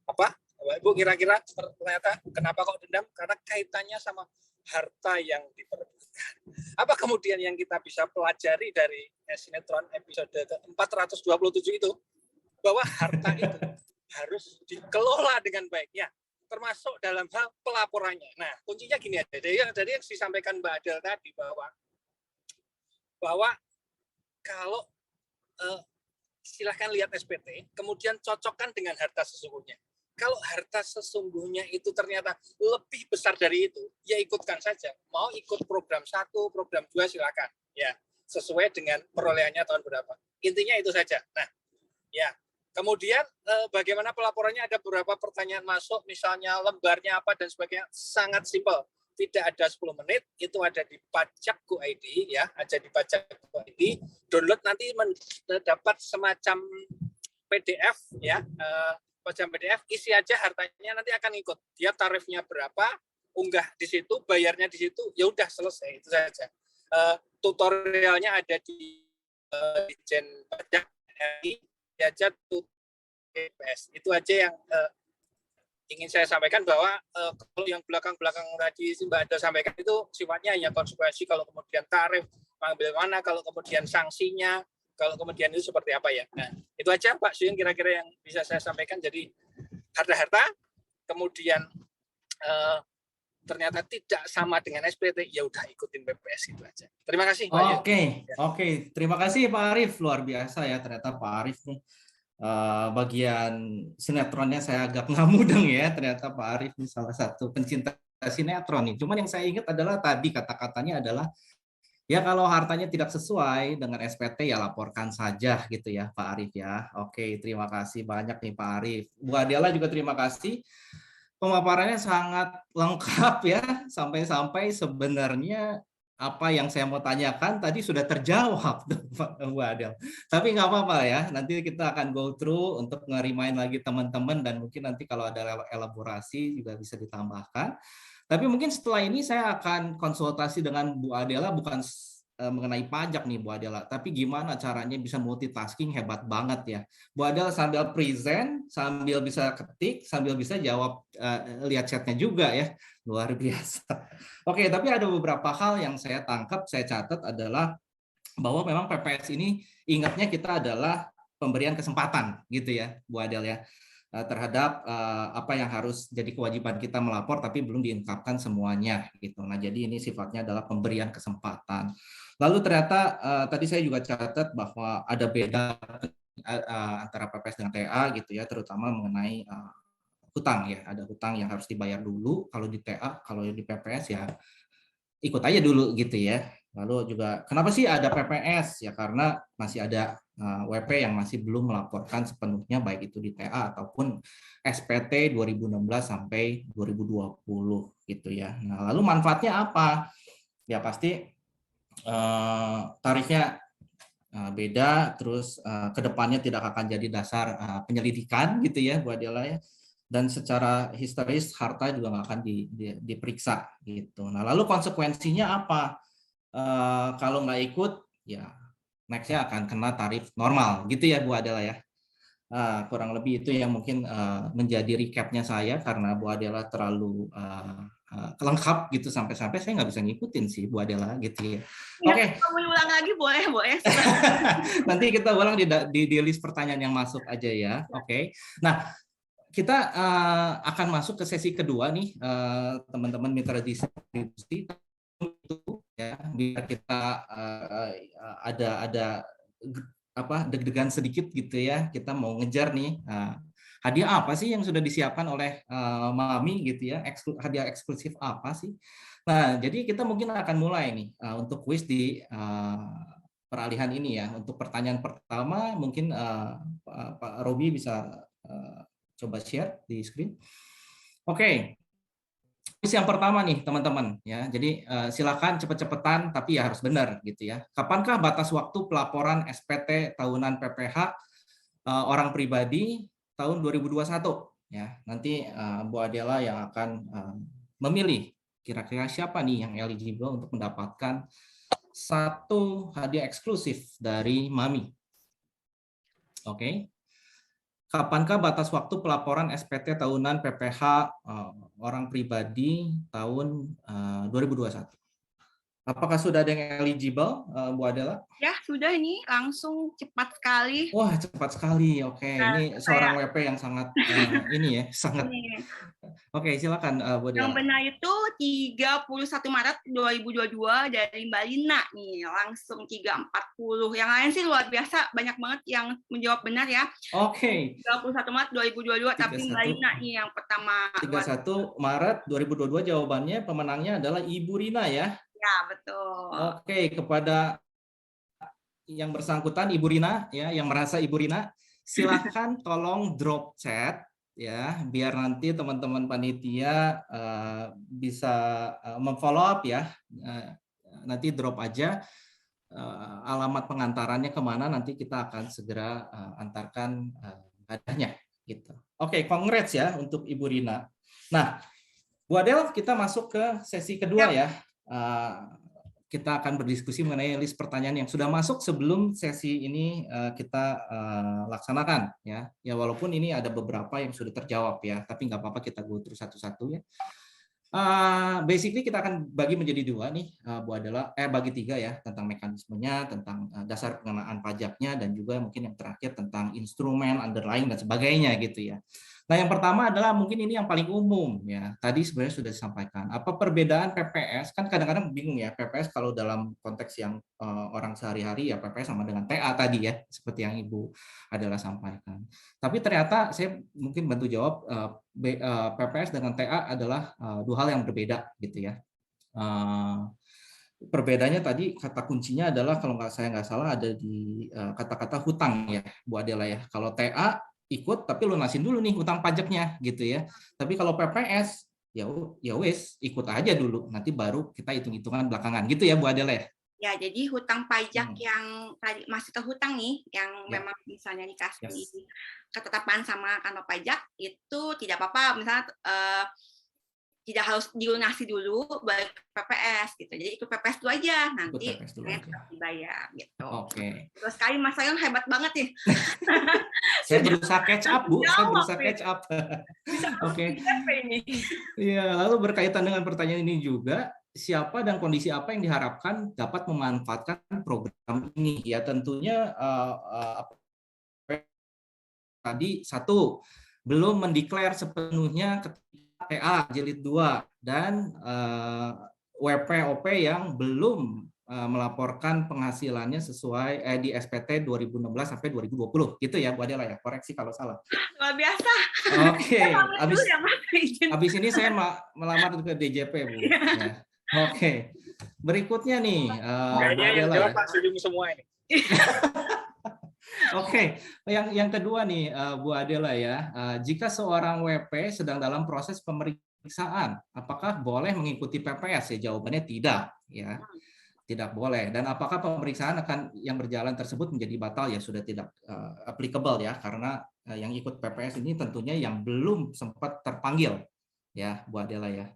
Apa? Bapak Ibu kira-kira ternyata kenapa kok dendam? Karena kaitannya sama harta yang diperebutkan. Apa kemudian yang kita bisa pelajari dari sinetron episode ke-427 itu? Bahwa harta itu harus dikelola dengan baik, ya, termasuk dalam hal pelaporannya. Nah, kuncinya gini aja. Jadi yang disampaikan Mbak Adel tadi bahwa kalau silahkan lihat SPT, kemudian cocokkan dengan harta sesungguhnya. Kalau harta sesungguhnya itu ternyata lebih besar dari itu, ya ikutkan saja. Mau ikut program 1, program 2 silakan. Ya, sesuai dengan perolehannya tahun berapa. Intinya itu saja. Nah, ya. Kemudian bagaimana pelaporannya, ada beberapa pertanyaan masuk, misalnya lembarnya apa dan sebagainya, sangat simpel. Tidak ada 10 menit, itu ada di pajak.go.id, ya, ada di pajak.go.id. Download nanti mendapat semacam PDF, ya, macam PDF, isi aja hartanya nanti akan ikut. Dia tarifnya berapa, unggah di situ, bayarnya di situ, ya udah selesai, itu saja. Tutorialnya ada di Dijen Pajak RI, aja TPS. Itu aja yang ingin saya sampaikan, bahwa kalau yang belakang-belakang tadi Mbak Ada sampaikan itu sifatnya hanya konsekuensi, kalau kemudian tarif mengambil mana, kalau kemudian sanksinya, kalau kemudian itu seperti apa ya. Nah, itu aja Pak Suyun kira-kira yang bisa saya sampaikan. Jadi harta-harta, kemudian ternyata tidak sama dengan SPT, ya udah ikutin PPS, itu aja. Terima kasih Pak. Oke. Terima kasih Pak Arif, luar biasa ya ternyata Pak Arif nih. Bagian sinetronnya saya agak nggak mudeng ya, ternyata Pak Arif ini salah satu pencinta sinetron nih. Cuman yang saya ingat adalah tadi kata-katanya adalah, ya kalau hartanya tidak sesuai dengan SPT ya laporkan saja gitu ya Pak Arif ya. Oke, terima kasih banyak nih Pak Arif. Bu Adela juga terima kasih. Pemaparannya sangat lengkap ya, sampai-sampai sebenarnya apa yang saya mau tanyakan tadi sudah terjawab Bu Adel. Tapi nggak apa-apa ya, nanti kita akan go through untuk nge-remind lagi teman-teman, dan mungkin nanti kalau ada elaborasi juga bisa ditambahkan. Tapi mungkin setelah ini saya akan konsultasi dengan Bu Adela, bukan mengenai pajak nih Bu Adela, tapi gimana caranya bisa multitasking, hebat banget ya. Bu Adela sambil present, sambil bisa ketik, sambil bisa jawab, lihat chatnya juga ya, luar biasa. Oke, tapi ada beberapa hal yang saya tangkap, saya catat adalah bahwa memang PPS ini ingatnya kita adalah pemberian kesempatan gitu ya Bu Adel ya. terhadap apa yang harus jadi kewajiban kita melapor tapi belum diungkapkan semuanya gitu. Nah, jadi ini sifatnya adalah pemberian kesempatan. Lalu ternyata tadi saya juga catat bahwa ada beda antara PPS dengan TA gitu ya, terutama mengenai hutang ya. Ada hutang yang harus dibayar dulu kalau di TA, kalau di PPS ya ikut aja dulu gitu ya. Lalu juga kenapa sih ada PPS? Ya karena masih ada WP yang masih belum melaporkan sepenuhnya baik itu di TA ataupun SPT 2016 sampai 2020 gitu ya. Nah, lalu manfaatnya apa? Ya pasti tarifnya beda, terus kedepannya tidak akan jadi dasar penyelidikan gitu ya Bu Adela ya. Dan secara historis harta juga nggak akan diperiksa gitu. Nah lalu konsekuensinya apa? Kalau nggak ikut ya nextnya akan kena tarif normal gitu ya Bu Adela ya. Kurang lebih itu yang mungkin menjadi recapnya saya karena Bu Adela terlalu lengkap gitu sampai-sampai saya nggak bisa ngikutin sih Bu Adela gitu ya. Oke. Kamu ulang lagi boleh. Nanti kita ulang di list pertanyaan yang masuk aja ya. Oke. Nah kita akan masuk ke sesi kedua nih teman-teman mitra distribusi itu ya biar kita ada apa deg-degan sedikit gitu ya, kita mau ngejar nih hadiah apa sih yang sudah disiapkan oleh Mami gitu ya, hadiah eksklusif apa sih. Nah jadi kita mungkin akan mulai nih untuk kuis di peralihan ini ya. Untuk pertanyaan pertama mungkin Pak Robi bisa coba share di screen. Oke. Yang pertama nih teman-teman ya, jadi silakan cepet-cepetan tapi ya harus benar gitu ya. Kapankah batas waktu pelaporan SPT tahunan PPH orang pribadi tahun 2021 ya. Nanti Bu Adela yang akan memilih kira-kira siapa nih yang eligible untuk mendapatkan satu hadiah eksklusif dari Mami. Oke. Kapankah batas waktu pelaporan SPT tahunan PPH orang pribadi tahun 2021? Apakah sudah ada yang eligible, Bu Adela? Ya, sudah ini langsung cepat sekali. Wah, cepat sekali. Oke, ini seorang WP yang sangat ini ya, sangat. Oke, silakan Bu Adela. Yang benar itu 31 Maret 2022 dari Mbak Lina nih, langsung 340. Yang lain sih luar biasa, banyak banget yang menjawab benar ya. Oke. 31 Maret 2022, tapi Mbak Lina nih yang pertama. 31 Maret 2022 jawabannya pemenangnya adalah Ibu Rina ya. Ya, betul. Oke, kepada yang bersangkutan Ibu Rina ya, yang merasa Ibu Rina, silakan tolong drop chat ya, biar nanti teman-teman panitia bisa memfollow up ya. Nanti drop aja alamat pengantarannya kemana, nanti kita akan segera antarkan hadiahnya gitu. Oke, congrats ya untuk Ibu Rina. Nah, Bu Adel, kita masuk ke sesi kedua ya. Kita akan berdiskusi mengenai list pertanyaan yang sudah masuk sebelum sesi ini kita laksanakan ya. Ya walaupun ini ada beberapa yang sudah terjawab ya, tapi nggak apa-apa kita go through satu-satu ya. Basically kita akan bagi menjadi dua nih, Bu Adela, bagi tiga ya, tentang mekanismenya, tentang dasar pengenaan pajaknya, dan juga mungkin yang terakhir tentang instrumen, underlying dan sebagainya gitu ya. Nah yang pertama adalah mungkin ini yang paling umum ya, tadi sebenarnya sudah disampaikan. Apa perbedaan PPS? Kan kadang-kadang bingung ya, PPS kalau dalam konteks yang orang sehari-hari ya PPS sama dengan TA tadi ya, seperti yang Ibu Adela sampaikan. Tapi ternyata saya mungkin bantu jawab, PPS dengan TA adalah dua hal yang berbeda gitu ya. Perbedaannya tadi kata kuncinya adalah kalau saya nggak salah ada di kata-kata hutang ya Bu Adela ya. Kalau TA ikut tapi lunasin dulu nih hutang pajaknya gitu ya. Tapi kalau PPS ya wes ikut aja dulu, nanti baru kita hitung-hitungan belakangan gitu ya Bu Adela ya. Ya, jadi hutang pajak yang tadi masih terhutang nih, yang memang misalnya dikasih ketetapan sama kantor pajak itu tidak apa-apa, misalnya tidak harus dilunasi dulu baik PPS gitu. Jadi ikut PPS dulu aja, nanti dibayar gitu. Oke. Terus sekali Mas Sayang hebat banget nih. Saya berusaha catch up, Bu. Saya berusaha catch up. Oke. Iya, lalu berkaitan dengan pertanyaan ini juga, siapa dan kondisi apa yang diharapkan dapat memanfaatkan program ini? Ya tentunya tadi satu, belum mendeklar sepenuhnya ketika TA jilid 2 dan WPOP yang belum melaporkan penghasilannya sesuai di SPT 2016 sampai 2020 gitu ya Bu Adela ya, koreksi kalau salah. Luar biasa. Oke, Dulu ya, Mas, izin. habis ini saya melamar ke DJP Bu. Ya. Oke, berikutnya nih Bu Kayaknya yang Adela jawab ya. Pak Suyung semua ini. Oke, yang kedua nih Bu Adela ya, jika seorang WP sedang dalam proses pemeriksaan, apakah boleh mengikuti PPS? Ya, jawabannya tidak, ya, tidak boleh. Dan apakah pemeriksaan yang berjalan tersebut menjadi batal? Ya sudah tidak applicable ya, karena yang ikut PPS ini tentunya yang belum sempat terpanggil, ya Bu Adela ya.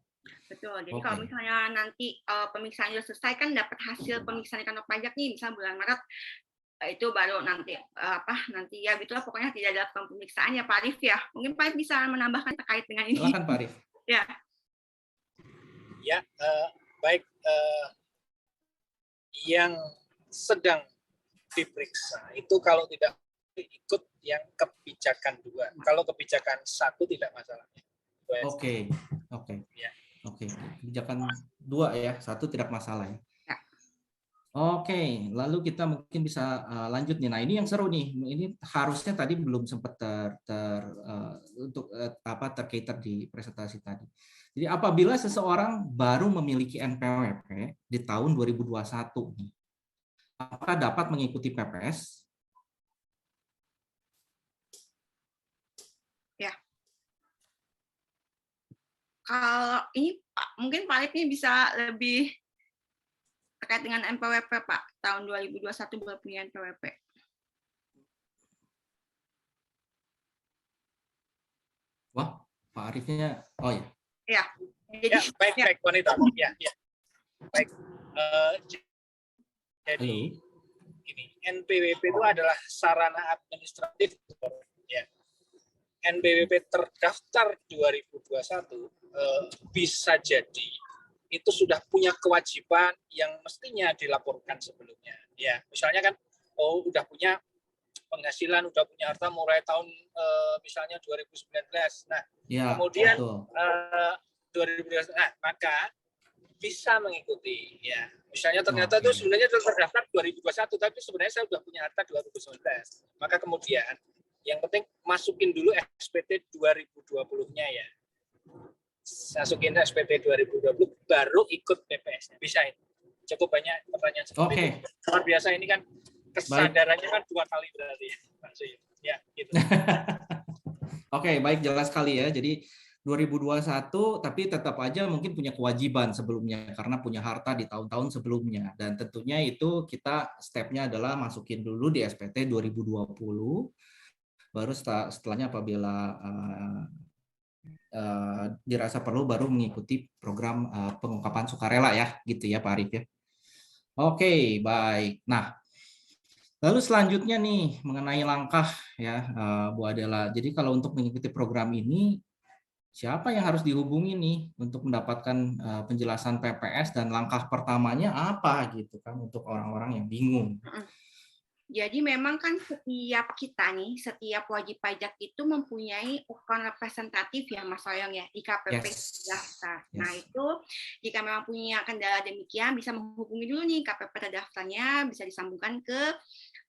Betul. Jadi kalau misalnya nanti pemeriksaan sudah selesai kan dapat hasil pemeriksaan kantor pajak nih, misalnya bulan Maret, itu baru nanti nanti ya gitulah, pokoknya tidak dilakukan pemeriksaan ya Pak Arif ya. Mungkin Pak Arif bisa menambahkan terkait dengan ini. Silakan Pak Arif. Ya. Ya, baik, yang sedang diperiksa itu kalau tidak ikut yang kebijakan 2. Kalau kebijakan 1 tidak masalahnya. Oke. Ya. Oke. Kebijakan 2 ya, 1 tidak masalah ya. Oke, lalu kita mungkin bisa lanjut nih. Nah, ini yang seru nih. Ini harusnya tadi belum sempat tercater di presentasi tadi. Jadi apabila seseorang baru memiliki NPWP di tahun 2021, apakah dapat mengikuti PPS? Ya. Kalau ini mungkin Pak Arif ini bisa lebih terkait dengan NPWP Pak, tahun 2021 baru punya NPWP. Wah, Pak Arifnya, oh ya. Ya, jadi, ya baik wanita. Ya. Baik. Jadi ini NPWP itu adalah sarana administratif. Ya. NPWP terdaftar 2021 bisa jadi itu sudah punya kewajiban yang mestinya dilaporkan sebelumnya. Ya, misalnya kan, udah punya penghasilan, udah punya harta mulai tahun misalnya 2019. Nah, ya, kemudian 2019, maka bisa mengikuti. Ya, misalnya ternyata itu sebenarnya terdaftar 2021, tapi sebenarnya saya sudah punya harta 2019. Maka kemudian yang penting masukin dulu SPT 2020-nya ya. Masukin SPT 2020 baru ikut PPS-nya. Bisa ini. Cukup banyak pertanyaan seperti itu. Luar biasa ini kan kesadarannya kan 2 kali berarti Pak Suyu. Ya, gitu. Oke, baik, jelas sekali ya. Jadi 2021 tapi tetap aja mungkin punya kewajiban sebelumnya karena punya harta di tahun-tahun sebelumnya, dan tentunya itu kita stepnya adalah masukin dulu di SPT 2020, baru setelahnya apabila dirasa perlu baru mengikuti program pengungkapan sukarela ya, gitu ya Pak Arif ya. Oke, baik. Nah, lalu selanjutnya nih mengenai langkah ya Bu Adela. Jadi kalau untuk mengikuti program ini, siapa yang harus dihubungi nih untuk mendapatkan penjelasan PPS, dan langkah pertamanya apa gitu kan untuk orang-orang yang bingung. Jadi memang kan setiap kita nih, setiap wajib pajak itu mempunyai ukon representatif ya Mas Soyong ya, di KPP terdaftar. Nah itu jika memang punya kendala demikian bisa menghubungi dulu nih KPP terdaftarnya, bisa disambungkan ke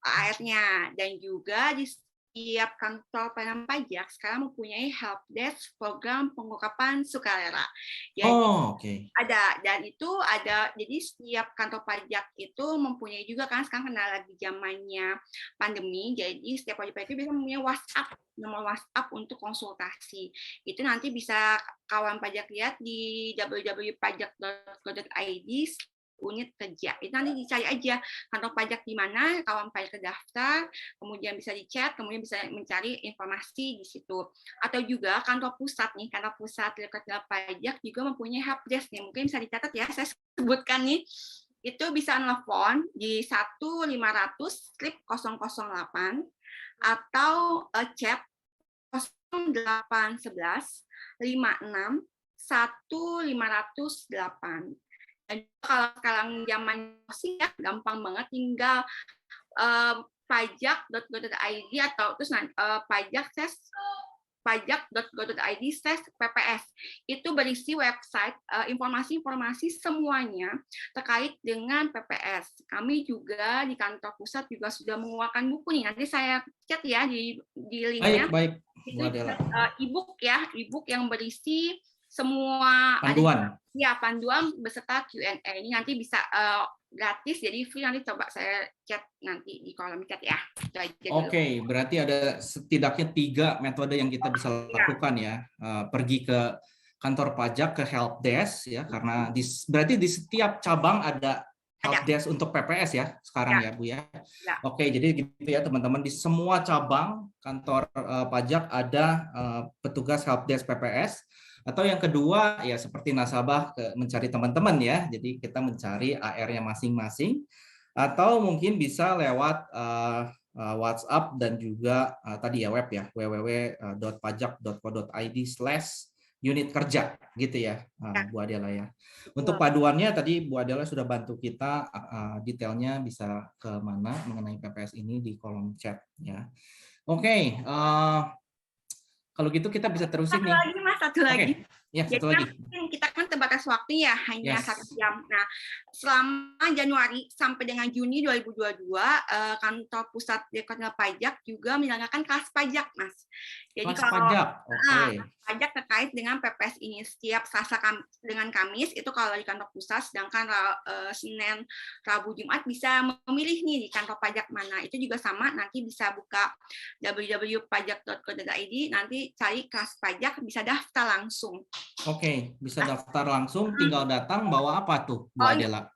AR-nya, dan juga di setiap kantor pelayanan pajak sekarang mempunyai helpdesk program pengungkapan sukarela. Jadi ada, dan itu ada, jadi setiap kantor pajak itu mempunyai juga kan sekarang karena lagi zamannya pandemi, jadi setiap wajib pajak itu bisa mempunyai WhatsApp, nomor WhatsApp untuk konsultasi. Itu nanti bisa kawan pajak lihat di www.pajak.go.id unit kerja. Itu nanti dicari aja kantor pajak di mana, kawan pajak terdaftar, kemudian bisa di-chat, kemudian bisa mencari informasi di situ. Atau juga kantor pusat nih, kantor pusat Direktorat Pajak juga mempunyai helpdesk nih. Mungkin bisa dicatat ya, saya sebutkan nih. Itu bisa nelfon di 1-500-008 atau chat 0811 56 1508. Dan kalau sekarang zaman sih ya gampang banget, tinggal pajak.go.id atau terus pajak pajak.go.id/pps. Itu berisi website informasi-informasi semuanya terkait dengan PPS. Kami juga di kantor pusat juga sudah mengeluarkan buku nih. Nanti saya chat ya di linknya. Baik, Itu Bu Adela. e-book ya, e-book yang berisi semua Panduan. panduan beserta Q&A. Ini nanti bisa gratis, jadi free. Nanti coba saya chat nanti di kolom chat ya. Oke, berarti ada setidaknya 3 metode yang kita bisa lakukan ya. Pergi ke kantor pajak, ke help desk ya, karena berarti di setiap cabang ada help desk untuk PPS ya sekarang ya Bu ya. Oke, jadi gitu ya teman-teman, di semua cabang kantor pajak ada petugas help desk PPS. Atau yang kedua ya seperti nasabah mencari teman-teman ya, jadi kita mencari AR-nya masing-masing, atau mungkin bisa lewat WhatsApp dan juga tadi ya web ya, www.pajak.co.id/unit kerja gitu ya, Bu Adela ya. Untuk paduannya tadi Bu Adela sudah bantu kita, detailnya bisa ke mana mengenai PPS ini di kolom chat ya. Oke, kalau gitu kita bisa terusin nih. Satu lagi. Ya, satu lagi. Kita kan terbatas waktu ya, hanya 1 jam. Nah, selama Januari sampai dengan Juni 2022, kantor pusat Direktorat Pajak juga menyelenggarakan kelas pajak, Mas. Jadi kelas pajak, pajak terkait dengan PPS ini setiap Selasa dengan Kamis itu kalau di kantor pusat, sedangkan Senin, Rabu, Jumat bisa memilih nih di kantor pajak mana. Itu juga sama, nanti bisa buka www.pajak.co.id, nanti cari kelas pajak, bisa daftar langsung. Oke, bisa daftar langsung, tinggal datang bawa apa tuh Bu Adela?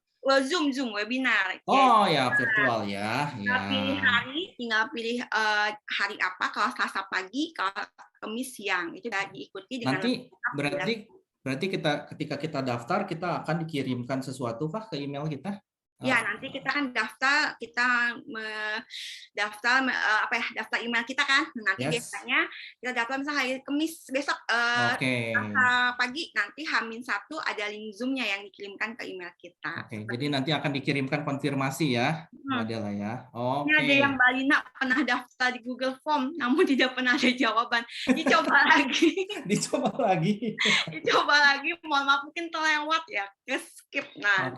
Zoom webinar. Oh ya, virtual ya. Tinggal pilih hari apa, kalau Selasa pagi, kalau Kamis siang, itu sudah diikuti dengan nanti berarti ketika kita daftar kita akan dikirimkan sesuatu kah ke email kita? Ya, nanti kita kan daftar email kita kan. Nanti biasanya kita daftar misalnya hari Kamis besok pagi, nanti H-1 ada link Zoom-nya yang dikirimkan ke email kita. Oke, jadi nanti akan dikirimkan konfirmasi ya, Bu Adela ya. Oke. Ini ada yang Mbak Lina pernah daftar di Google Form, namun tidak pernah ada jawaban. Dicoba lagi. Dicoba lagi, mohon maaf mungkin terlewat ya, skip. Nah,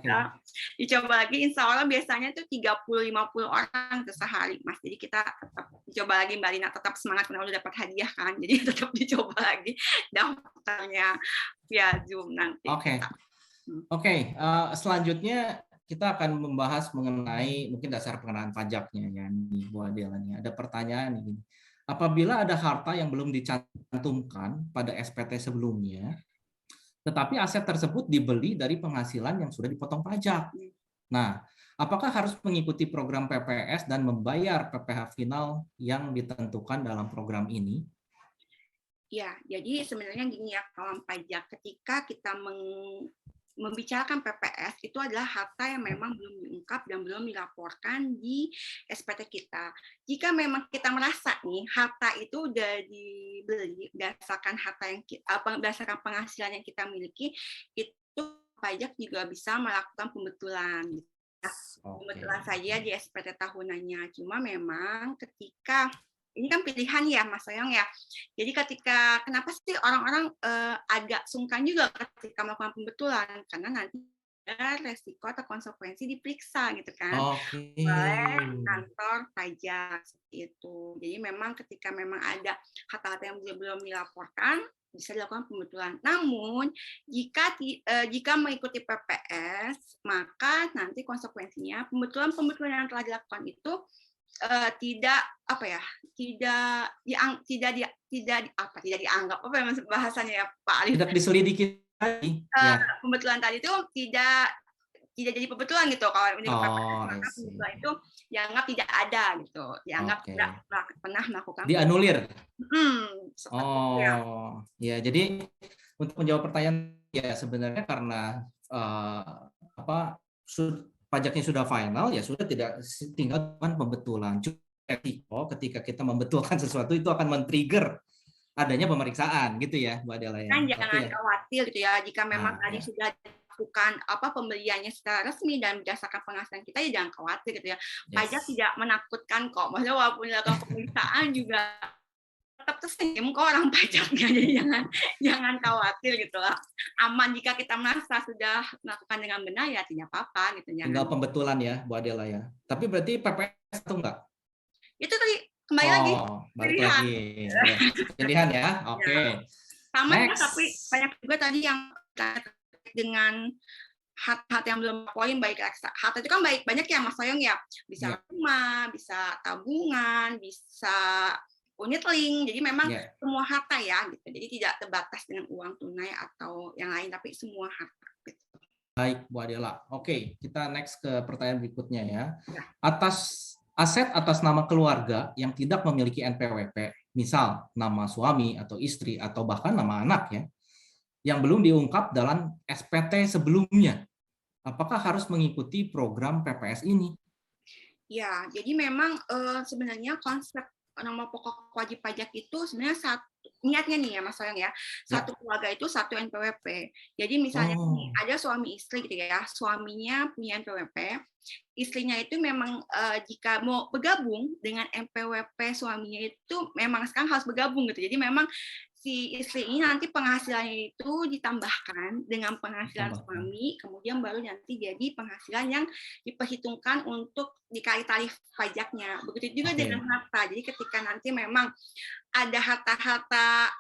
dicoba lagi. Insya Allah biasanya itu 30-50 orang sehari, Mas. Jadi kita tetap dicoba lagi, Mbak Lina tetap semangat karena udah dapat hadiah kan. Jadi tetap dicoba lagi daftarnya via Zoom nanti. Oke. Selanjutnya kita akan membahas mengenai mungkin dasar pengenaan pajaknya ya nih Bu Adela nih. Ada pertanyaan nih. Apabila ada harta yang belum dicantumkan pada SPT sebelumnya, tetapi aset tersebut dibeli dari penghasilan yang sudah dipotong pajak. Nah, apakah harus mengikuti program PPS dan membayar PPh final yang ditentukan dalam program ini? Ya, jadi sebenarnya gini ya, kawan pajak, ketika kita membicarakan PPS, itu adalah harta yang memang belum diungkap dan belum dilaporkan di SPT kita. Jika memang kita merasa nih harta itu udah dibeli berdasarkan berdasarkan penghasilan yang kita miliki, itu pajak juga bisa melakukan pembetulan. Pembetulan saja di SPT tahunannya. Cuma memang ketika ini kan pilihan ya Mas Soyong ya. Jadi kenapa sih orang-orang agak sungkan juga ketika melakukan pembetulan, karena nanti ada resiko atau konsekuensi diperiksa gitu kan oleh kantor pajak seperti itu. Jadi memang ketika memang ada harta-harta yang belum dilaporkan bisa dilakukan pembetulan. Namun jika mengikuti PPS, maka nanti konsekuensinya pembetulan yang telah dilakukan itu tidak dianggap apa ya bahasanya ya Pak Alif, tidak diselidiki lagi. Pembetulan tadi itu tidak jadi pembetulan gitu kalau ini maka pembetulan itu dianggap tidak ada gitu, dianggap tidak pernah melakukan, dianulir. Ya, jadi untuk menjawab pertanyaan ya sebenarnya karena pajaknya sudah final ya sudah tidak tinggal pembetulan. Resiko ketika kita membetulkan sesuatu itu akan men-trigger adanya pemeriksaan gitu ya Bu Adela ya. Jangan khawatir gitu ya, jika memang tadi sudah dilakukan pembeliannya secara resmi dan berdasarkan penghasilan kita ya jangan khawatir gitu ya. Pajak tidak menakutkan kok. Maksudnya walaupun dilakukan pemeriksaan juga tetap tersenyum kok orang pajaknya, jadi jangan khawatir gitu lah. Aman jika kita merasa sudah melakukan dengan benar ya tidak apa-apa gitu. Tinggal pembetulan ya Bu Adela ya. Tapi berarti PPS atau enggak? Itu tadi kembali lagi balik pilihan. lagi. Ya. Pilihan ya. Oke. Ya. Sama ya, Next. tapi banyak juga tadi yang dengan harta yang belum poin, baik harta itu kan banyak ya Mas Soyong ya, bisa rumah, bisa tabungan, bisa unit link, jadi memang semua harta ya gitu, jadi tidak terbatas dengan uang tunai atau yang lain, tapi semua harta gitu. Baik Bu Adela, oke, kita next ke pertanyaan berikutnya ya. Aset atas nama keluarga yang tidak memiliki NPWP, misal nama suami atau istri atau bahkan nama anak ya, yang belum diungkap dalam SPT sebelumnya, apakah harus mengikuti program PPS ini? Ya, jadi memang sebenarnya konsep nama pokok wajib pajak itu sebenarnya niatnya nih ya Mas Soyong ya, satu keluarga itu satu NPWP. Jadi misalnya ada suami istri gitu ya, suaminya punya NPWP, istrinya itu memang jika mau bergabung dengan NPWP suaminya itu memang sekarang harus bergabung gitu. Jadi memang si istri ini nanti penghasilannya itu ditambahkan dengan penghasilan suami, kemudian baru nanti jadi penghasilan yang diperhitungkan untuk dikali tarif pajaknya. Begitu juga dengan harta. Jadi ketika nanti memang ada harta-harta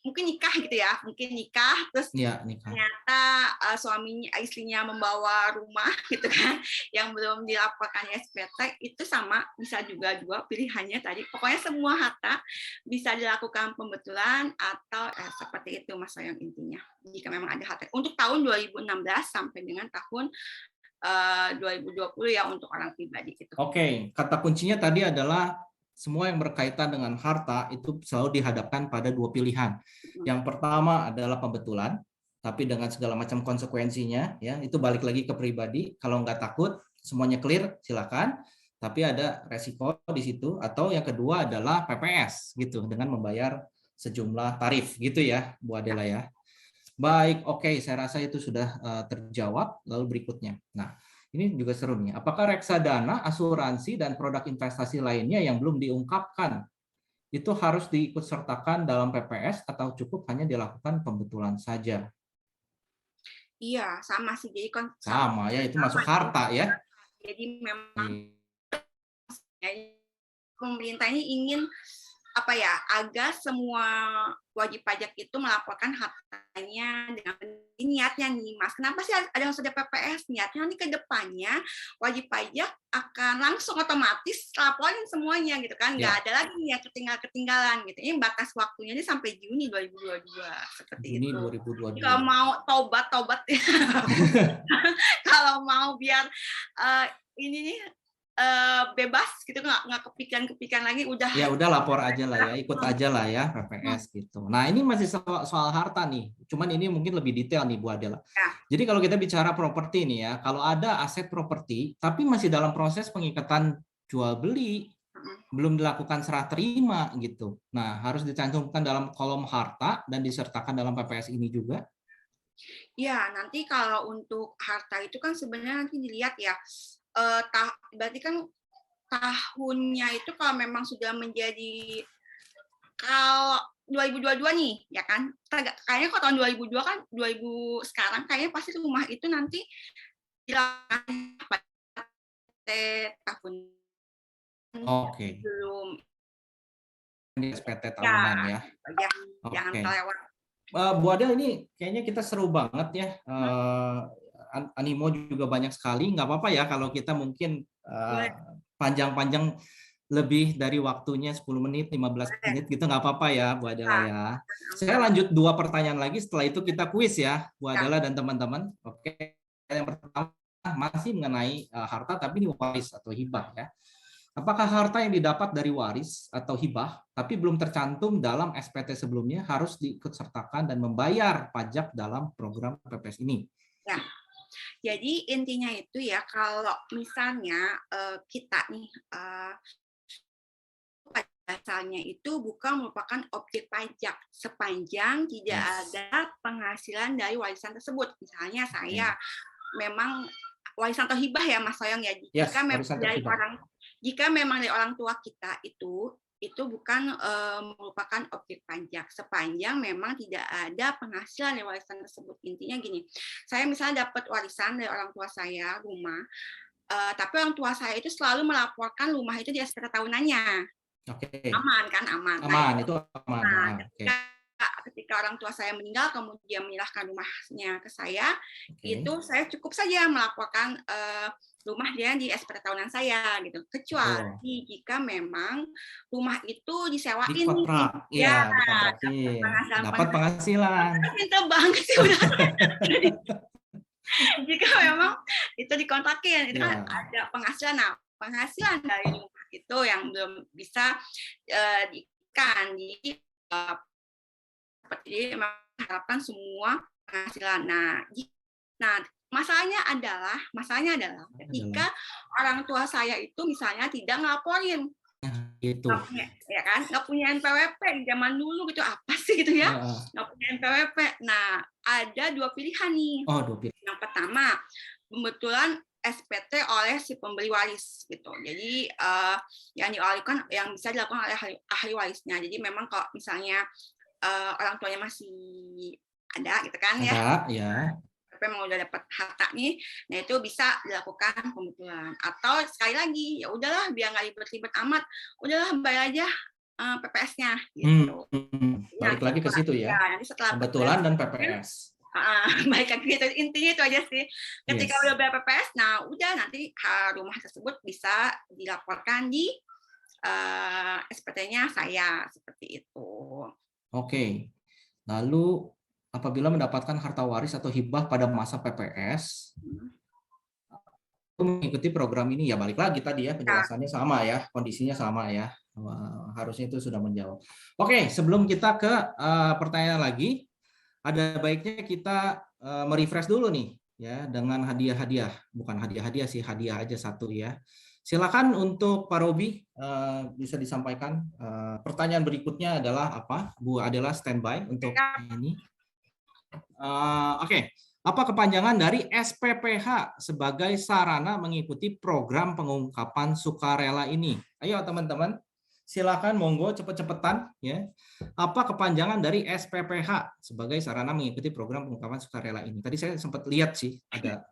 mungkin nikah gitu ya, mungkin nikah terus ternyata istrinya membawa rumah gitu kan, yang belum dilaporkan SPT, itu sama bisa juga pilihannya tadi. Pokoknya semua harta bisa dilakukan pembetulan atau seperti itu Mas Soyong intinya. Jika memang ada harta untuk tahun 2016 sampai dengan tahun 2020 ya untuk orang pribadi gitu. Oke, kata kuncinya tadi adalah semua yang berkaitan dengan harta itu selalu dihadapkan pada dua pilihan. Yang pertama adalah pembetulan, tapi dengan segala macam konsekuensinya, ya itu balik lagi ke pribadi. Kalau nggak takut, semuanya clear, silakan. Tapi ada resiko di situ. Atau yang kedua adalah PPS, gitu, dengan membayar sejumlah tarif, gitu ya, Bu Adela ya. Baik, oke, saya rasa itu sudah terjawab. Lalu berikutnya, nah. Ini juga seru nih. Apakah reksadana, asuransi, dan produk investasi lainnya yang belum diungkapkan itu harus diikutsertakan dalam PPS atau cukup hanya dilakukan pembetulan saja? Iya, sama sih. Jadi sama ya, itu masuk harta ya. Jadi memang pemerintah ini ingin agar semua wajib pajak itu melaporkan hartanya dengan niatnya nih Mas. Kenapa sih ada sudah PPS? Niatnya nanti ke depannya wajib pajak akan langsung otomatis laporin semuanya gitu kan. Nggak ada lagi yang ketinggalan gitu. Ini batas waktunya ini sampai Juni 2022 seperti Juni itu. 2022. Kalau mau tobat kalau mau biar ini nih bebas gitu, nggak kepikiran lagi, udah lapor aja lah ya, ikut aja lah ya PPS gitu. Nah ini masih soal harta nih, cuman ini mungkin lebih detail nih Bu Adela. Jadi kalau kita bicara properti nih ya, kalau ada aset properti tapi masih dalam proses pengikatan jual beli, belum dilakukan serah terima gitu, nah harus dicantumkan dalam kolom harta dan disertakan dalam PPS ini juga. Ya, nanti kalau untuk harta itu kan sebenarnya nanti dilihat ya, berarti kan tahunnya itu kalau memang sudah menjadi, kalau 2022 nih ya kan, kayaknya kalau tahun 2002 kan 2000 sekarang kayaknya pasti rumah itu nanti dilakukan tahun belum SPT tahunan ya. Jangan kelewat. Bu Adel, ini kayaknya kita seru banget ya. Animo juga banyak sekali. Nggak apa-apa ya kalau kita mungkin panjang-panjang lebih dari waktunya 10 menit, 15 menit gitu, nggak apa-apa ya Bu Adela ya. Saya lanjut 2 pertanyaan lagi, setelah itu kita kuis ya Bu Adela dan teman-teman. Oke, yang pertama masih mengenai harta tapi ini waris atau hibah ya. Apakah harta yang didapat dari waris atau hibah tapi belum tercantum dalam SPT sebelumnya harus diikutsertakan dan membayar pajak dalam program PPS ini? Ya. Jadi intinya itu ya, kalau misalnya kita nih asalnya itu bukan merupakan objek pajak sepanjang tidak ada penghasilan dari warisan tersebut. Misalnya saya memang warisan atau hibah ya Mas Soyong ya, jika memang dari orang tua kita itu itu bukan merupakan objek pajak sepanjang memang tidak ada penghasilan dari warisan tersebut. Intinya gini, saya misalnya dapat warisan dari orang tua saya rumah, tapi orang tua saya itu selalu melaporkan rumah itu di SPT tahunannya. Oke. Aman kan? Aman. Aman, itu aman. Nah, Oke. ketika orang tua saya meninggal kemudian menyerahkan rumahnya ke saya, Oke. itu saya cukup saja melaporkan rumah dia di SPT tahunan saya gitu. Kecuali jika memang rumah itu disewain dikontrak, nih. Ya, dikontrakin, dapat penghasilan. Pinter banget sih udah. Jika memang itu dikontrakin, itu kan ada penghasilan. Nah, penghasilan dari rumah itu yang belum bisa diikan di seperti mengharapkan semua penghasilan. Nah, masalahnya adalah ketika orang tua saya itu misalnya tidak ngelaporin, gitu. Ya kan, nggak punya NPWP di zaman dulu gitu, apa sih gitu ya, nggak punya NPWP. Nah, ada dua pilihan nih. Yang pertama, kebetulan SPT oleh si pemberi waris gitu. Jadi yang dialihkan yang bisa dilakukan oleh ahli warisnya. Jadi memang kalau misalnya orang tuanya masih ada gitu kan ya. Tapi memang udah dapat harta nih, nah itu bisa dilakukan pembetulan. Atau sekali lagi, ya udahlah biar nggak ribet-ribet amat, udahlah bayar aja PPS-nya gitu. Balik lagi ke situ ya. Nanti setelah pembetulan dan PPS. Baik lagi gitu. Intinya itu aja sih. Ketika udah bayar PPS, nah udah nanti rumah tersebut bisa dilaporkan di SPT-nya saya seperti itu. Oke. Lalu apabila mendapatkan harta waris atau hibah pada masa PPS, mengikuti program ini ya balik lagi tadi ya penjelasannya sama ya, kondisinya sama ya. Harusnya itu sudah menjawab. Oke, sebelum kita ke pertanyaan lagi, ada baiknya kita merefresh dulu nih ya dengan hadiah-hadiah, bukan hadiah-hadiah sih, hadiah aja satu ya. Silakan untuk Pak Robi bisa disampaikan. Pertanyaan berikutnya adalah apa? Bu Adela standby untuk ini. Oke. Apa kepanjangan dari SPPH sebagai sarana mengikuti program pengungkapan sukarela ini? Ayo teman-teman, silakan monggo cepet-cepetan ya. Apa kepanjangan dari SPPH sebagai sarana mengikuti program pengungkapan sukarela ini? Tadi saya sempat lihat sih ada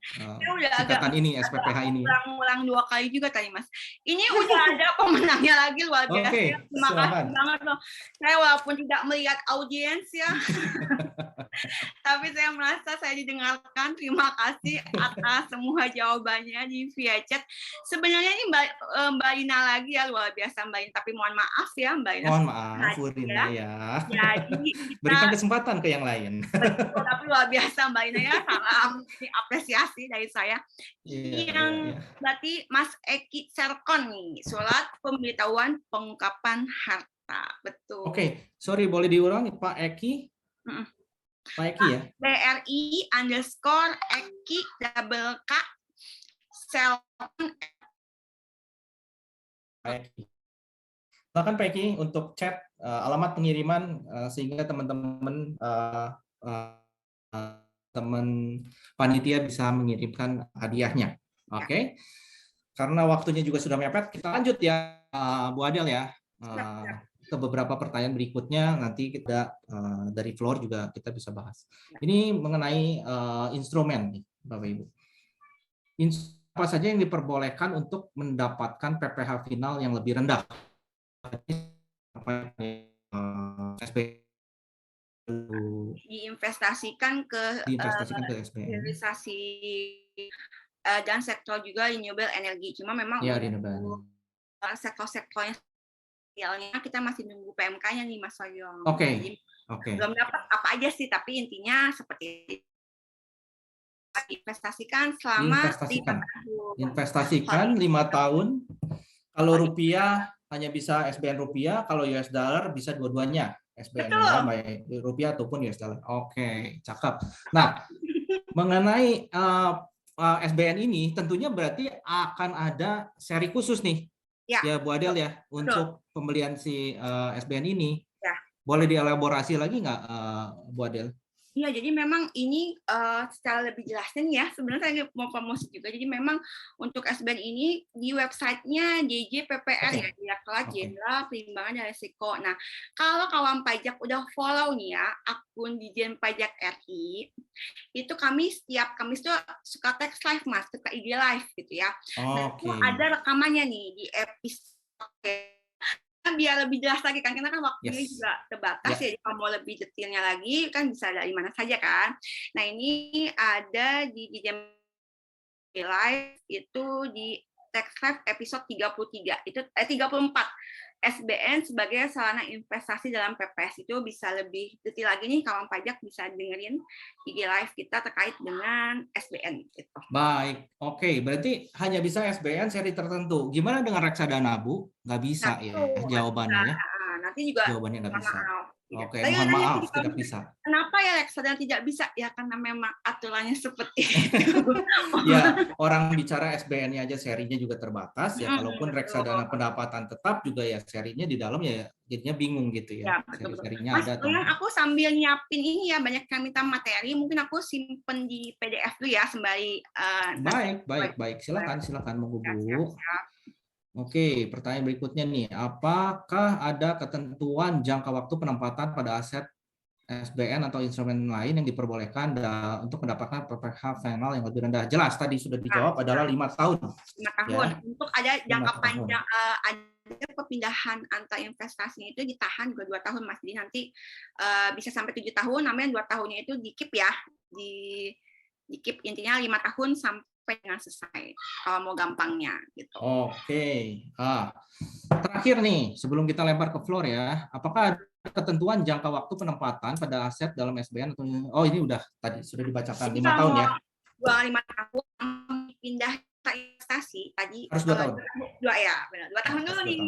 singkatan ini SPPH ini. Ulang 2 kali juga tadi Mas. Ini udah ada pemenangnya lagi luar biasa. Oke, terima kasih banget loh. Saya walaupun tidak melihat audiens ya, tapi saya merasa saya didengarkan. Terima kasih atas semua jawabannya di via chat. Sebenarnya ini Mbak Ina lagi ya, luar biasa Mbak Ina. Tapi mohon maaf ya Mbak Ina. Mohon maaf Bu Rina ya. Jadi berikan kesempatan ke yang lain. Betul, tapi luar biasa Mbak Ina ya. Salam apresiasi dari saya. Yang berarti Mas Eki Serkon nih, surat pemberitahuan pengungkapan harta. Betul. Oke, sorry boleh diulangi Pak Eki? Pak Eki ya? BRI_Eki double K Serkon. Pak Eki. Silakan Pak Eki untuk chat alamat pengiriman sehingga teman-teman teman panitia bisa mengirimkan hadiahnya. Oke. Karena waktunya juga sudah mepet, kita lanjut ya Bu Adel ya. Ke beberapa pertanyaan berikutnya nanti kita dari floor juga kita bisa bahas. Ini mengenai instrumen nih Bapak Ibu. Apa saja yang diperbolehkan untuk mendapatkan PPh final yang lebih rendah? Diinvestasikan ke SBN. Hilirisasi dan sektor juga renewable energy. Cuma memang sektor-sektornya kita masih nunggu PMK-nya nih Mas Soyong. Oke. Belum dapat apa aja sih, tapi intinya seperti investasikan selama 5 tahun. Investasikan 5 tahun. Kalau rupiah hanya bisa SBN rupiah, kalau US dollar bisa dua-duanya. SBN ya, baik rupiah ataupun US dollar. Oke, cakep. Nah, mengenai SBN ini tentunya berarti akan ada seri khusus nih. Ya Bu Adel ya, untuk pembelian si SBN ini. Boleh dielaborasi lagi nggak Bu Adel? Iya, jadi memang ini secara lebih jelasnya nih ya, sebenarnya saya mau promosi juga. Jadi memang untuk SBN ini di websitenya DJPPR ya, Direktorat Jenderal Penimbangan dan Risiko. Nah, kalau kawan pajak udah follow nih ya akun Dijen Pajak RI, itu kami setiap Kamis tuh suka text live Mas, suka IG live gitu ya. Nah, itu ada rekamannya nih di episode biar lebih jelas lagi kan, karena kan waktunya juga terbatas ya, kalau mau lebih detailnya lagi kan bisa dari mana saja kan. Nah, ini ada di live itu di Text Live episode 33 itu 34 SBN sebagai sarana investasi dalam PPS. Itu bisa lebih detail lagi nih, kawan pajak bisa dengerin IG live kita terkait dengan SBN gitu. Baik, oke. Berarti hanya bisa SBN seri tertentu. Gimana dengan reksadana, Bu? Nggak bisa ya jawabannya ya? Nanti juga jawabannya nggak bisa. Maaf. Oke, mohon maaf tidak bisa. Kenapa ya reksadana tidak bisa? Ya karena memang aturannya seperti itu. Ya, orang bicara SBN-nya aja serinya juga terbatas ya. Kalaupun reksadana pendapatan tetap juga ya serinya di dalam ya jadinya bingung gitu ya. Seri-serinya Mas, ada atau enggak. Aku sambil nyiapin ini ya, banyak yang minta materi, mungkin aku simpen di PDF dulu ya sembari baik. Silakan monggo Bu. Oke, pertanyaan berikutnya nih, apakah ada ketentuan jangka waktu penempatan pada aset SBN atau instrumen lain yang diperbolehkan untuk mendapatkan PPh final yang lebih rendah? Jelas tadi sudah dijawab adalah 5 tahun. 5 tahun. Ya. Untuk ada jangka panjang, ada perpindahan antar investasinya itu ditahan juga 2 tahun Mas. Jadi nanti bisa sampai 7 tahun, namanya 2 tahunnya itu di keep ya, di keep intinya 5 tahun sampai dengan selesai kalau mau gampangnya gitu. Oke. Terakhir nih sebelum kita lempar ke floor ya, apakah ada ketentuan jangka waktu penempatan pada aset dalam SBN atau ini udah tadi sudah dibacakan 5 tahun ya. 5 tahun pindah investasi tadi harus 2 tahun. 2 ya, benar. 2 tahun dulu nih.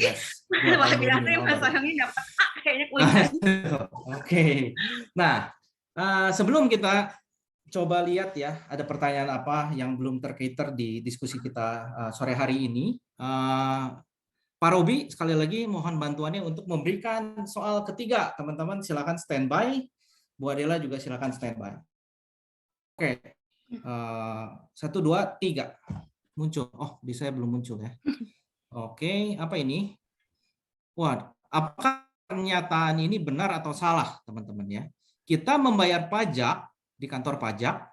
Yes. Luar biasa ya Mas Sohyomi dapat kayaknya kuliah. Oke. Nah, sebelum kita coba lihat ya, ada pertanyaan apa yang belum tercater di diskusi kita sore hari ini. Pak Robi, sekali lagi mohon bantuannya untuk memberikan soal ketiga. Teman-teman silakan standby. Bu Adela juga silakan standby. Oke. 1, 2, 3. Muncul. Oh, di saya belum muncul ya. Oke, apa ini? Wah, apakah pernyataan ini benar atau salah, teman-teman ya? Kita membayar pajak di kantor pajak.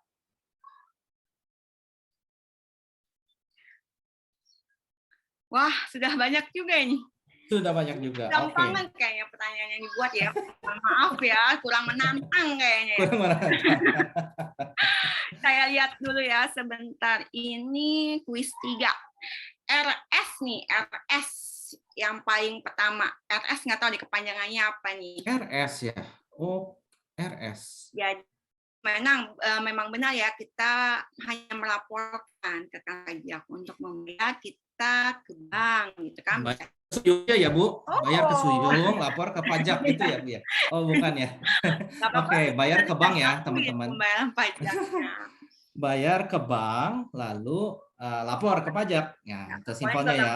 Wah, sudah banyak juga ini. Sudah banyak juga. Gampangan kayaknya pertanyaan yang dibuat ya. Maaf ya, kurang menantang kayaknya. Kurang menantang. Saya lihat dulu ya sebentar. Ini kuis 3. RS nih, RS yang paling pertama. RS nggak tahu di kepanjangannya apa nih. RS ya. Oh, RS. Jadi memang benar ya, kita hanya melaporkan ke pajak untuk membayar, kita ke bank gitu kan. Suyungnya ya Bu, bayar ke Suyung, lapor ke pajak gitu ya Bu ya. Oh bukan ya. Oke, bayar ke bank ya teman-teman. Pembayaran pajaknya. Bayar ke bank, lalu lapor ke pajak. Ya, kesimpelnya ya.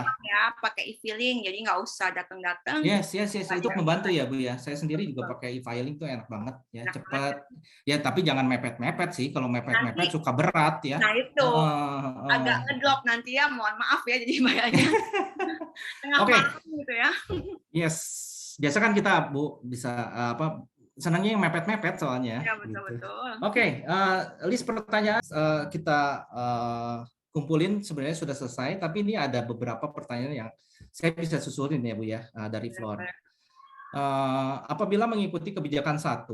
Pakai e-filing, jadi nggak usah datang-datang. Yes, itu membantu ya Bu ya. Saya sendiri juga pakai e-filing tuh enak banget ya, cepat. Ya tapi jangan mepet-mepet sih. Kalau mepet-mepet suka berat ya. Nah itu agak ngedrop nanti ya. Mohon maaf ya, jadi bayarnya tengah malam gitu ya. Yes, biasa kan kita Bu bisa senangnya yang mepet-mepet soalnya. Ya, betul. Oke, list pertanyaan kita kumpulin sebenarnya sudah selesai, tapi ini ada beberapa pertanyaan yang saya bisa susulin ya Bu ya dari floor. Apabila mengikuti kebijakan 1,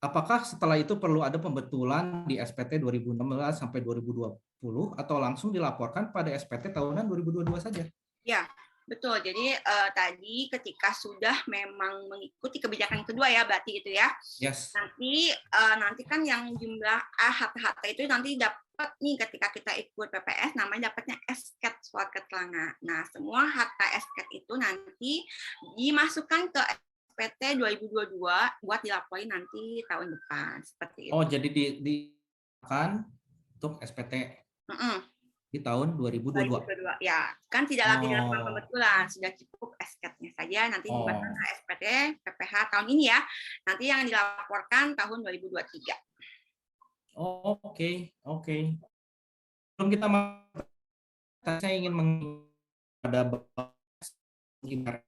apakah setelah itu perlu ada pembetulan di SPT 2016 sampai 2020 atau langsung dilaporkan pada SPT tahunan 2022 saja? Ya. Betul, jadi tadi ketika sudah memang mengikuti kebijakan kedua ya, berarti itu ya. Yes. Nanti kan yang jumlah harta itu nanti dapat nih ketika kita ikut PPS, namanya dapatnya esket surat keterangan. Nah, semua harta esket itu nanti dimasukkan ke SPT 2022 buat dilaporin nanti tahun depan, seperti itu. Oh, jadi kan untuk SPT. Di tahun 2022. Ya, kan tidak lagi dilakukan pembetulan, sudah cukup SK-nya saja nanti Oh, gimana SPT PPH tahun ini ya. Nanti yang dilaporkan tahun 2023. oke, oke. Sebelum kita saya ingin pada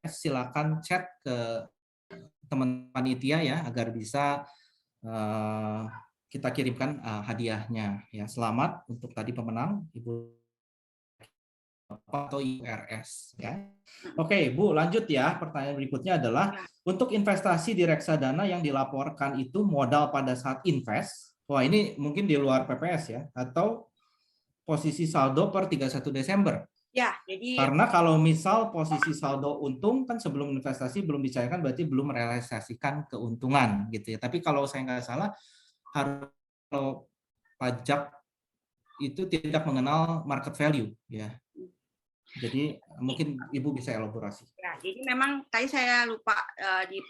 silakan chat ke teman panitia ya agar bisa kita kirimkan hadiahnya ya. Selamat untuk tadi pemenang Ibu atau IRS ya. Oke, Bu, lanjut ya. Pertanyaan berikutnya adalah untuk investasi di reksadana yang dilaporkan itu modal pada saat invest. Wah, ini mungkin di luar PPS ya atau posisi saldo per 31 Desember. Ya, jadi Karena kalau misal posisi saldo untung kan sebelum investasi belum dicairkan berarti belum merealisasikan keuntungan gitu ya. Tapi kalau saya nggak salah harus kalau pajak itu tidak mengenal market value ya. Jadi mungkin Ibu bisa elaborasi. ya, jadi memang tadi saya lupa di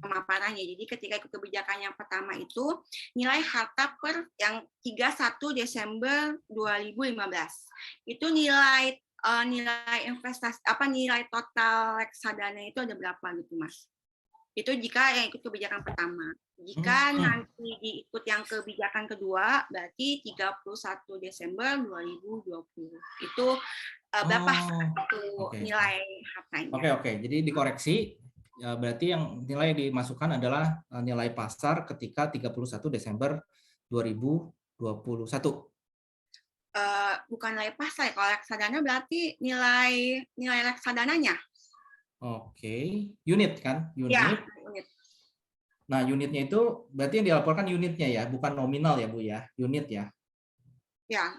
pemaparannya. Jadi ketika ikut kebijakan yang pertama itu nilai harta per yang 31 Desember 2015 itu nilai investasi nilai total reksadana itu ada berapa gitu Mas? Itu jika yang ikut kebijakan pertama. Jika nanti diikut yang kebijakan kedua berarti 31 Desember 2020. Itu berapa nilai hartanya? Oke. Jadi dikoreksi. Ya, berarti yang nilai dimasukkan adalah nilai pasar ketika 31 Desember 2021. Bukan nilai pasar. Kalau reksadana berarti nilai reksadananya. Oke. Unit kan? Unit. Ya, unit. Nah, unitnya itu berarti yang dilaporkan unitnya ya, bukan nominal ya, Bu ya. Unit ya. Ya,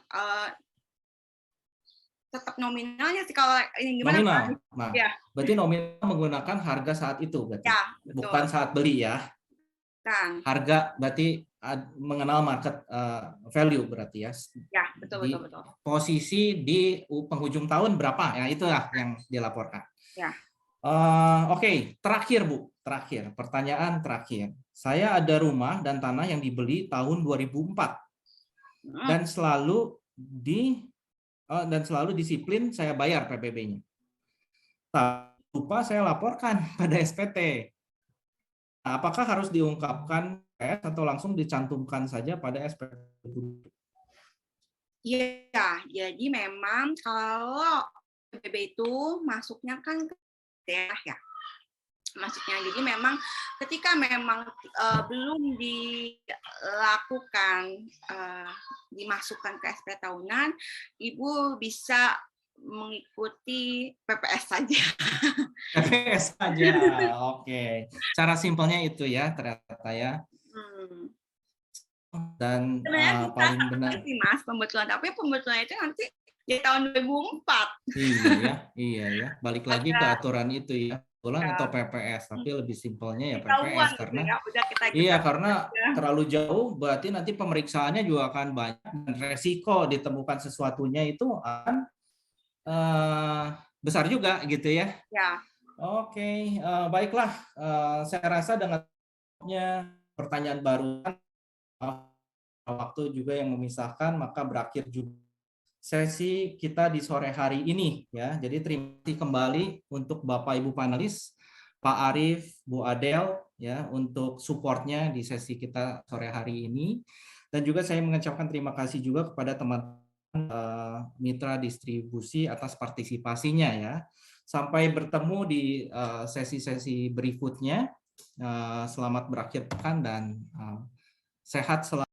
tetap nominalnya sih kalau ini gimana? Nominal. Nah, ya. Berarti nominal menggunakan harga saat itu berarti. Ya, betul. Bukan saat beli ya. Kan. Harga berarti mengenal market value berarti ya. Ya, betul. Posisi di penghujung tahun berapa? Ya, itulah yang dilaporkan. Ya. Oke, terakhir Bu. Pertanyaan terakhir. Saya ada rumah dan tanah yang dibeli tahun 2004 dan selalu disiplin saya bayar PBB-nya. Tak lupa saya laporkan pada SPT. Nah, apakah harus diungkapkan atau langsung dicantumkan saja pada SPT? Iya, jadi memang kalau PBB itu masuknya kan ke daerah ya. Maksudnya jadi memang ketika memang belum dimasukkan ke SP tahunan, Ibu bisa mengikuti PPS saja. PPS saja, oke. Cara simpelnya itu ya ternyata ya. Dan paling benar sih Mas pembetulan, tapi pembetulan itu nanti di tahun 2004. Iya ya. Balik lagi ke aturan itu ya. Atau PPS, tapi lebih simpelnya ya PPS karena karena terlalu jauh berarti nanti pemeriksaannya juga akan banyak dan resiko ditemukan sesuatunya itu akan besar juga gitu ya. Ya. Oke, baiklah. Saya rasa dengan pertanyaan baru waktu juga yang memisahkan maka berakhir juga sesi kita di sore hari ini ya. Jadi terima kasih kembali untuk Bapak Ibu panelis, Pak Arief, Bu Adel ya untuk supportnya di sesi kita sore hari ini. Dan juga saya mengucapkan terima kasih juga kepada teman-teman mitra distribusi atas partisipasinya ya. Sampai bertemu di sesi-sesi berikutnya. Selamat berakhir pekan dan sehat selalu.